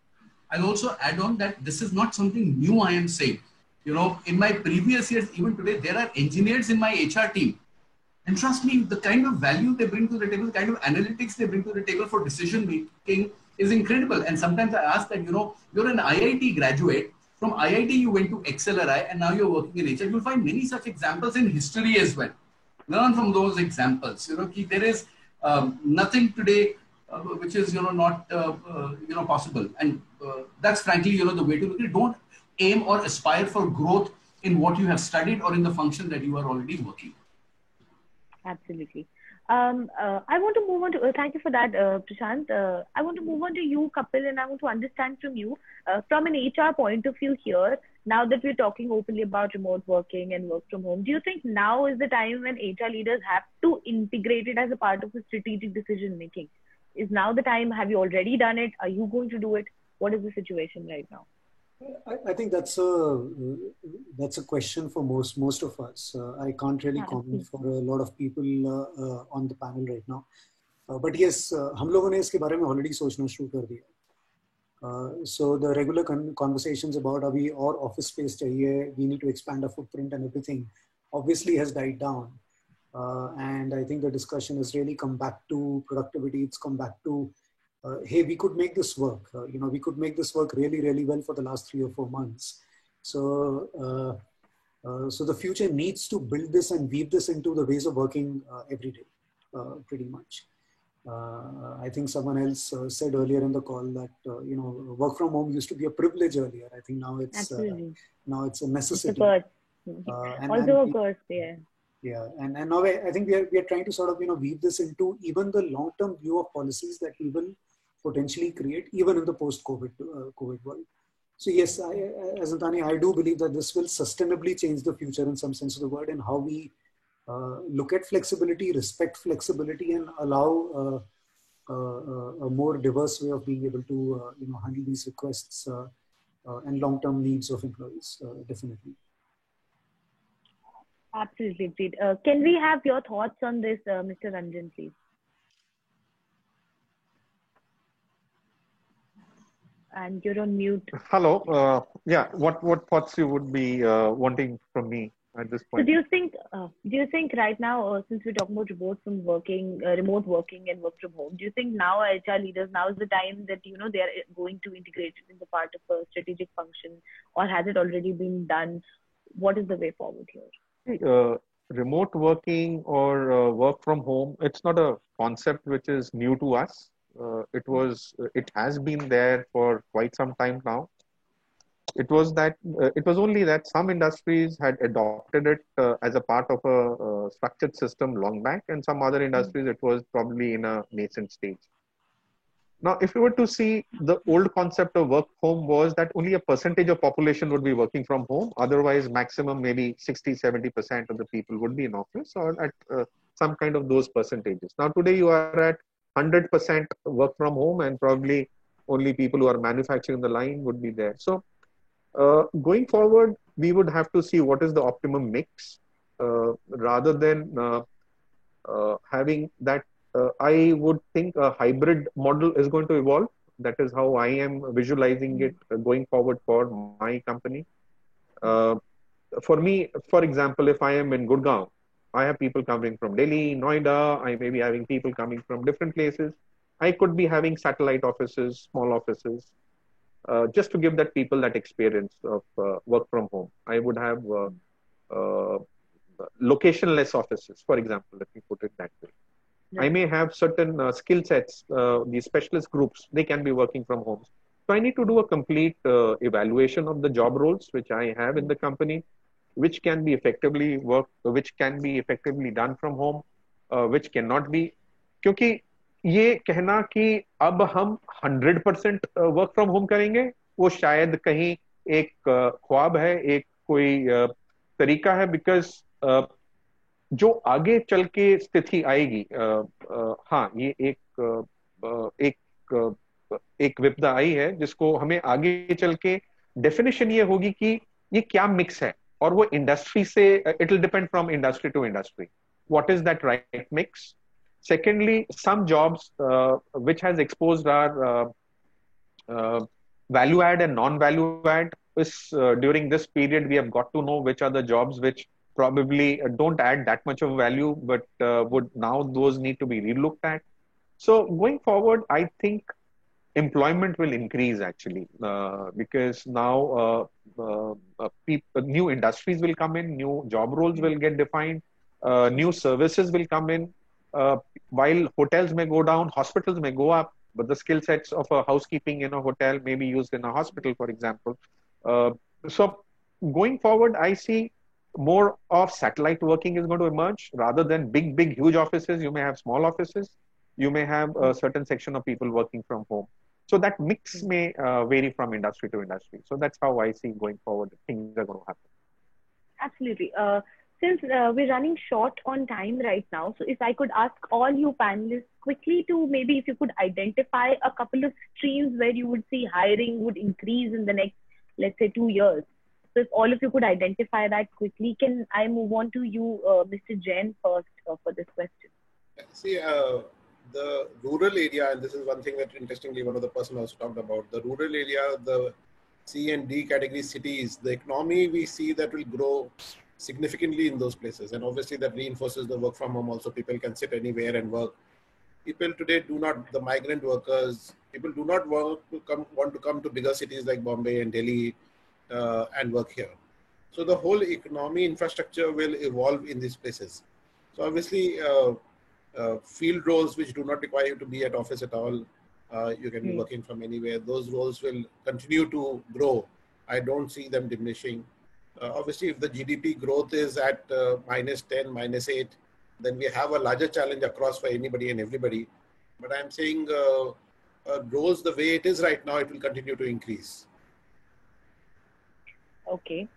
I'll also add on that this is not something new I am saying. In my previous years, even today, there are engineers in my HR team. And trust me, the kind of value they bring to the table, the kind of analytics they bring to the table for decision making is incredible. And sometimes I ask that, you're an IIT graduate. From IIT, you went to XLRI and now you're working in HR. You'll find many such examples in history as well. Learn from those examples. There is nothing today which is not possible, and that's frankly the way to look at it. Don't aim or aspire for growth in what you have studied or in the function that you are already working. Absolutely. I want to move on to thank you for that, Prashant. I want to move on to you, Kapil, and I want to understand from you from an HR point of view here. Now that we're talking openly about remote working and work from home, do you think now is the time when HR leaders have to integrate it as a part of the strategic decision making? Is now the time? Have you already done it? Are you going to do it? What is the situation right now? I think that's a question for most of us. I can't really comment for a lot of people on the panel right now. But yes, हम लोगों ने इसके बारे में already सोचना शुरू कर दिया. So the regular conversations about अभी और office space चाहिए, we need to expand our footprint and everything, obviously has died down. And I think the discussion has really come back to productivity. It's come back to, hey, we could make this work. We could make this work really, really well for the last 3 or 4 months. So, so the future needs to build this and weave this into the ways of working every day, pretty much. I think someone else said earlier in the call that work from home used to be a privilege earlier. I think now it's a necessity. Also a curse, yeah. Yeah, and now I think we are trying to sort of weave this into even the long-term view of policies that we will potentially create even in the post-COVID world. So yes, as Antani, I do believe that this will sustainably change the future in some sense of the word, and how we look at flexibility, respect flexibility, and allow a more diverse way of being able to handle these requests and long-term needs of employees. Definitely. Absolutely. Can we have your thoughts on this, Mr. Ranjan, please? and you're on mute. Hello. Yeah. What thoughts you would be wanting from me at this So point? do you think right now, since we're talking about remote working and work from home, do you think now HR leaders, now is the time that, you know, they are going to integrate it in the part of a strategic function, or has it already been done? What is the way forward here? Remote working or work from home, it's not a concept which is new to us. It has been there for quite some time now. It was only that some industries had adopted it as a part of a structured system long back, and some other industries it was probably in a nascent stage. Now, if you were to see, the old concept of work home was that only a percentage of population would be working from home. Otherwise, maximum maybe 60-70% of the people would be in office or at some kind of those percentages. Now, today you are at 100% work from home, and probably only people who are manufacturing the line would be there. So, going forward, we would have to see what is the optimum mix rather than having that. I would think a hybrid model is going to evolve. That is how I am visualizing it going forward for my company. For me, for example, if I am in Gurgaon, I have people coming from Delhi, Noida, I may be having people coming from different places. I could be having satellite offices, small offices, just to give that people that experience of work from home. I would have location-less offices, for example, let me put it that way. I may have certain skill sets, these specialist groups, they can be working from home. So I need to do a complete evaluation of the job roles which I have in the company, which can be effectively done from home, which cannot be. क्योंकि ये कहना कि अब हम 100% work from home करेंगे, वो शायद कहीं एक ख्वाब है, एक कोई तरीका है, बिकॉज जो आगे चल के स्थिति आएगी, हाँ, ये एक विपदा आई है जिसको हमें आगे चल के डेफिनेशन ये होगी कि ये क्या मिक्स है, और वो इंडस्ट्री से, it will depend from industry to industry, what is that right mix. Secondly, some jobs which has exposed our value add and non-value add is during this period we have got to know which are the jobs which probably don't add that much of value, but would now those need to be relooked at. So going forward, I think employment will increase actually because now new industries will come in, new job roles will get defined, new services will come in. While hotels may go down, hospitals may go up, but the skill sets of a housekeeping in a hotel may be used in a hospital, for example. So going forward, I see more of satellite working is going to emerge rather than big, huge offices. You may have small offices. You may have a certain section of people working from home. So that mix may vary from industry to industry. So that's how I see going forward things are going to happen. Absolutely. Since we're running short on time right now, so if I could ask all you panelists quickly to maybe if you could identify a couple of streams where you would see hiring would increase in the next, let's say, 2 years. So if all of you could identify that quickly, can I move on to you, Mr. Jain, first for this question? See, the rural area, and this is one thing that interestingly one of the person also talked about, the rural area, the C and D category cities, the economy we see that will grow significantly in those places, and obviously that reinforces the work from home. Also, people can sit anywhere and work. People today do not, the migrant workers, people do not want to come to bigger cities like Bombay and Delhi and work here. So the whole economy infrastructure will evolve in these places. So obviously field roles which do not require you to be at office at all, you can be working from anywhere. Those roles will continue to grow. I don't see them diminishing. Obviously, if the GDP growth is at -10, -8, then we have a larger challenge across for anybody and everybody. But I'm saying grows the way it is right now, it will continue to increase. Okay.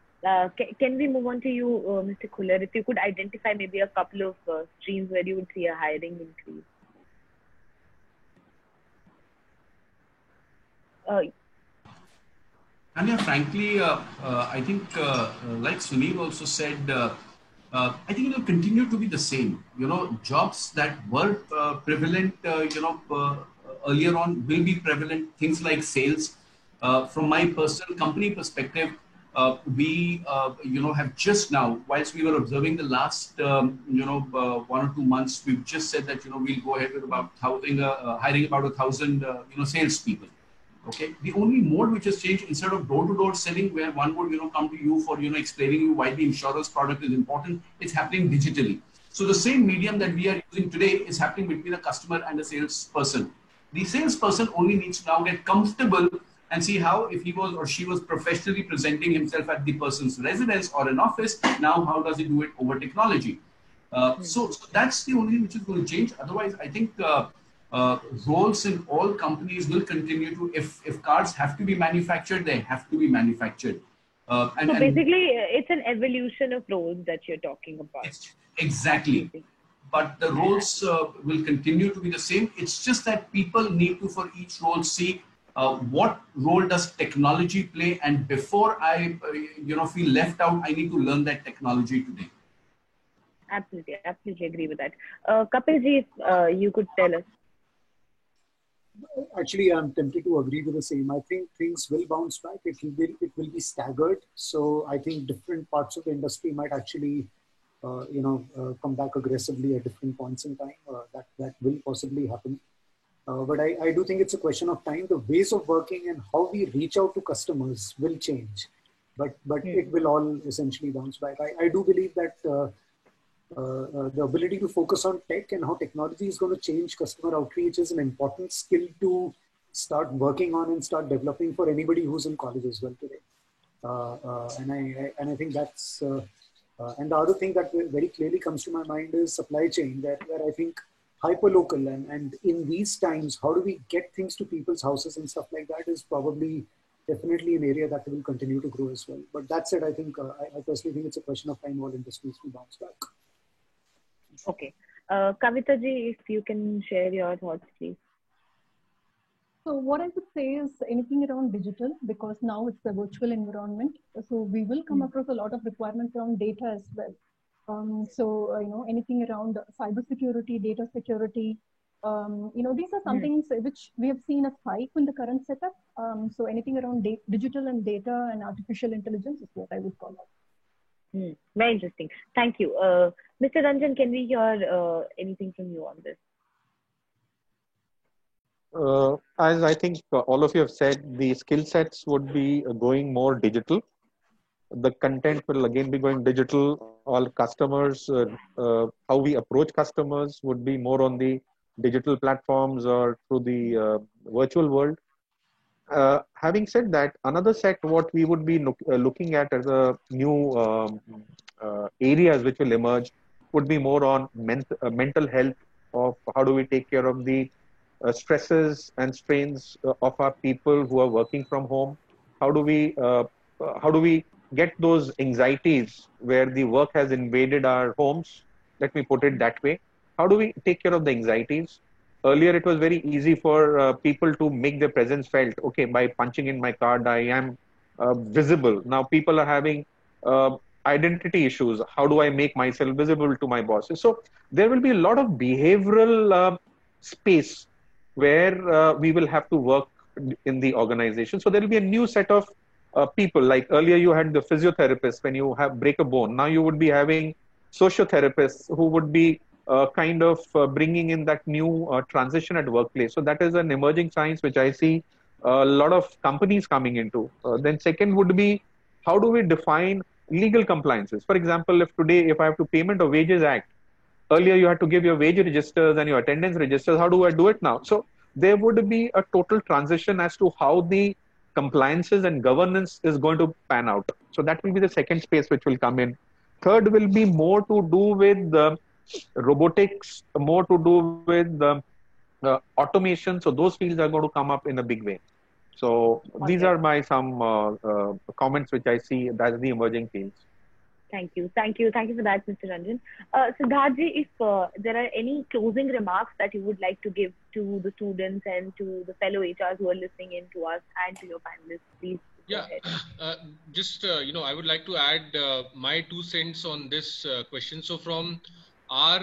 Can we move on to you, Mr. Khullar? If you could identify maybe a couple of streams where you would see a hiring increase. Anya, frankly, I think, like Sunil also said, I think it will continue to be the same. You know, jobs that were prevalent, earlier on will be prevalent. Things like sales, From my personal company perspective, we have just now, whilst we were observing the last 1 or 2 months, we've just said that we'll go ahead with about hiring about 1,000 salespeople. Okay, the only mode which has changed, instead of door-to-door selling, where one would come to you for explaining you why the insurance product is important, it's happening digitally. So the same medium that we are using today is happening between a customer and a salesperson. The salesperson only needs to now get comfortable and see how, if he was or she was professionally presenting himself at the person's residence or an office, now how does he do it over technology? So that's the only thing which is going to change. Otherwise, I think roles in all companies will continue to, if cars have to be manufactured, they have to be manufactured. So basically, it's an evolution of roles that you're talking about. Exactly. But the roles will continue to be the same. It's just that people need to, for each role, see what role does technology play, and before I feel left out, I need to learn that technology today. Absolutely agree with that. Kapil ji, if you could tell us. Actually, I'm tempted to agree with the same. I think things will bounce back. It will be staggered. So I think different parts of the industry might actually come back aggressively at different points in time. That will possibly happen. But I do think it's a question of time. The ways of working and how we reach out to customers will change. But it will all essentially bounce back. I do believe that the ability to focus on tech and how technology is going to change customer outreach is an important skill to start working on and start developing for anybody who's in college as well today. And I think that's... and the other thing that very clearly comes to my mind is supply chain, where I think hyperlocal and in these times, how do we get things to people's houses and stuff like that is probably definitely an area that will continue to grow as well. But that said, I think I personally think it's a question of time all industries will bounce back. Okay. Kavita ji, if you can share your thoughts, please. So what I would say is anything around digital, because now it's a virtual environment. So we will come across a lot of requirements around data as well. Anything around cybersecurity, data security, these are some things which we have seen a spike in the current setup. So anything around digital and data and artificial intelligence is what I would call out. Very interesting. Thank you. Mr. Ranjan, can we hear anything from you on this? As I think all of you have said, the skill sets would be going more digital. The content will again be going digital. All customers, how we approach customers would be more on the digital platforms or through the virtual world. Having said that, another set what we would be looking at as a new areas which will emerge would be more on mental health, of how do we take care of the stresses and strains of our people who are working from home. How do we get those anxieties where the work has invaded our homes? Let me put it that way. How do we take care of the anxieties? Earlier, it was very easy for people to make their presence felt. Okay, by punching in my card, I am visible. Now people are having identity issues. How do I make myself visible to my bosses? So there will be a lot of behavioral space where we will have to work in the organization. So there will be a new set of people. Like earlier you had the physiotherapist when you break a bone. Now you would be having sociotherapists who would be bringing in that new transition at workplace. So that is an emerging science which I see a lot of companies coming into. Then second would be, how do we define legal compliances? For example, if I have to Payment of Wages Act, earlier you had to give your wage registers and your attendance registers. How do I do it now? So there would be a total transition as to how the compliances and governance is going to pan out. So that will be the second space which will come in. Third will be more to do with robotics, more to do with automation. So those fields are going to come up in a big way. So these are my some comments which I see as the emerging fields. Thank you for that, Mr. Ranjan. Siddharth, if there are any closing remarks that you would like to give to the students and to the fellow HRs who are listening in to us and to your panelists, please. Yeah, I would like to add my 2 cents on this question. So from our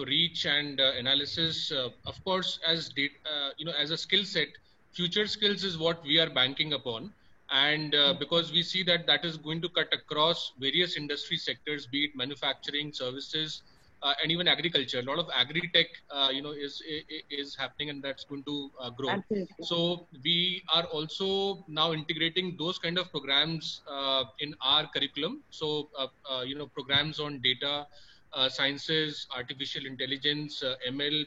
reach and analysis, of course, as a skill set, future skills is what we are banking upon. And because we see that that is going to cut across various industry sectors, be it manufacturing, services, and even agriculture. A lot of agri-tech, is happening, and that's going to grow. Absolutely. So we are also now integrating those kind of programs in our curriculum. So, programs on data sciences, artificial intelligence, ML,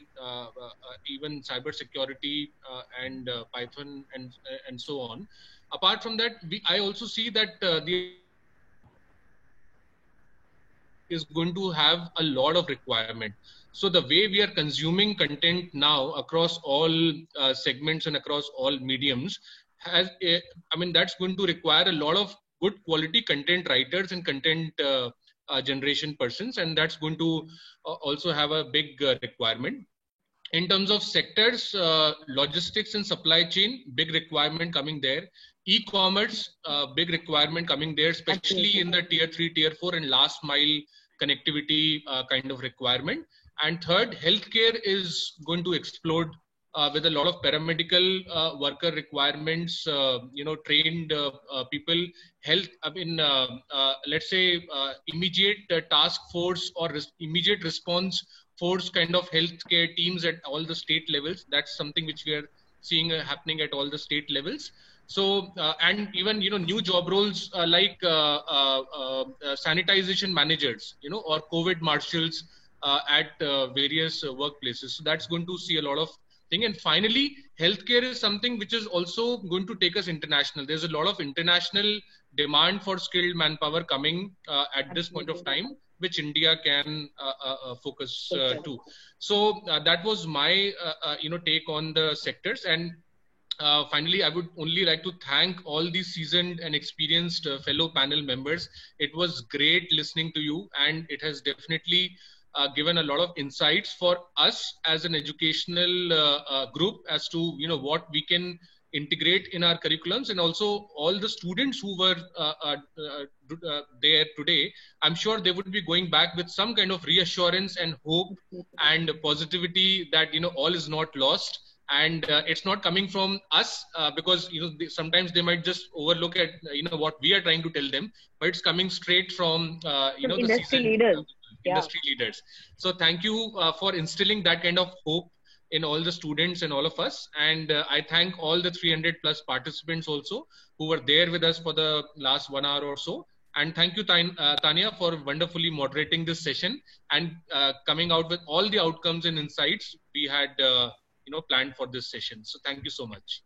even cyber security, and Python, and so on. Apart from that, I also see that the is going to have a lot of requirement. So the way we are consuming content now across all segments and across all mediums that's going to require a lot of good quality content writers and content generation persons, and that's going to also have a big requirement. In terms of sectors, logistics and supply chain, big requirement coming there. E-commerce, big requirement coming there, especially in the tier 3, tier 4 and last mile connectivity kind of requirement. And third, healthcare is going to explode with a lot of paramedical worker requirements, trained people, health, let's say immediate task force or immediate response force kind of healthcare teams at all the state levels. That's something which we are seeing happening at all the state levels. So, and even, new job roles like sanitization managers, or COVID marshals at various workplaces. So that's going to see a lot of thing. And finally, healthcare is something which is also going to take us international. There's a lot of international demand for skilled manpower coming at this point of time, which India can focus to. So that was my take on the sectors. And finally, I would only like to thank all the seasoned and experienced fellow panel members. It was great listening to you, and it has definitely given a lot of insights for us as an educational group as to what we can integrate in our curriculums, and also all the students who were there today. I'm sure they would be going back with some kind of reassurance and hope and positivity that all is not lost. And it's not coming from us because sometimes they might just overlook at what we are trying to tell them, but it's coming straight from the industry leaders. Industry leaders. So thank you for instilling that kind of hope in all the students and all of us. And I thank all the 300 plus participants also who were there with us for the last 1 hour or so. And thank you, Tanya, for wonderfully moderating this session and coming out with all the outcomes and insights we had planned for this session. So thank you so much.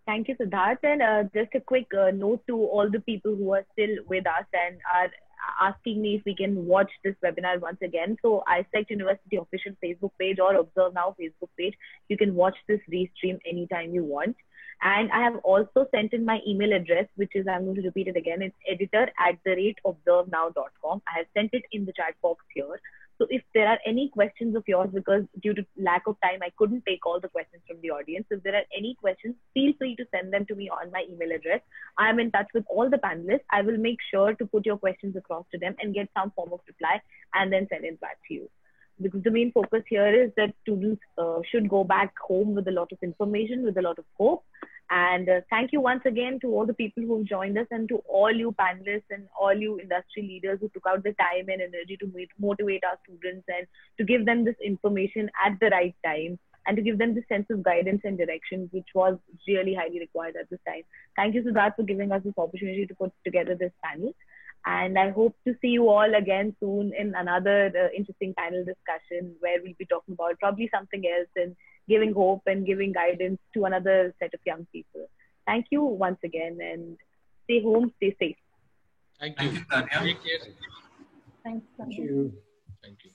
Thank you, Siddharth. And just a quick note to all the people who are still with us and are asking me if we can watch this webinar once again. So ISECT University official Facebook page or Observe Now Facebook page, you can watch this restream anytime you want. And I have also sent in my email address, which is, I'm going to repeat it again, it's editor@observenow.com. I have sent it in the chat box here. So if there are any questions of yours, because due to lack of time, I couldn't take all the questions from the audience. If there are any questions, feel free to send them to me on my email address. I am in touch with all the panelists. I will make sure to put your questions across to them and get some form of reply and then send it back to you. Because the main focus here is that students should go back home with a lot of information, with a lot of hope. And thank you once again to all the people who joined us and to all you panelists and all you industry leaders who took out the time and energy to motivate our students and to give them this information at the right time and to give them the sense of guidance and direction, which was really highly required at this time. Thank you, Siddharth, for giving us this opportunity to put together this panel. And I hope to see you all again soon in another interesting panel discussion where we'll be talking about probably something else and giving hope and giving guidance to another set of young people. Thank you once again, and stay home, stay safe. Thank you. Thank you, Tanya. Take care. Thanks, Tanya. Thank you. Thank you.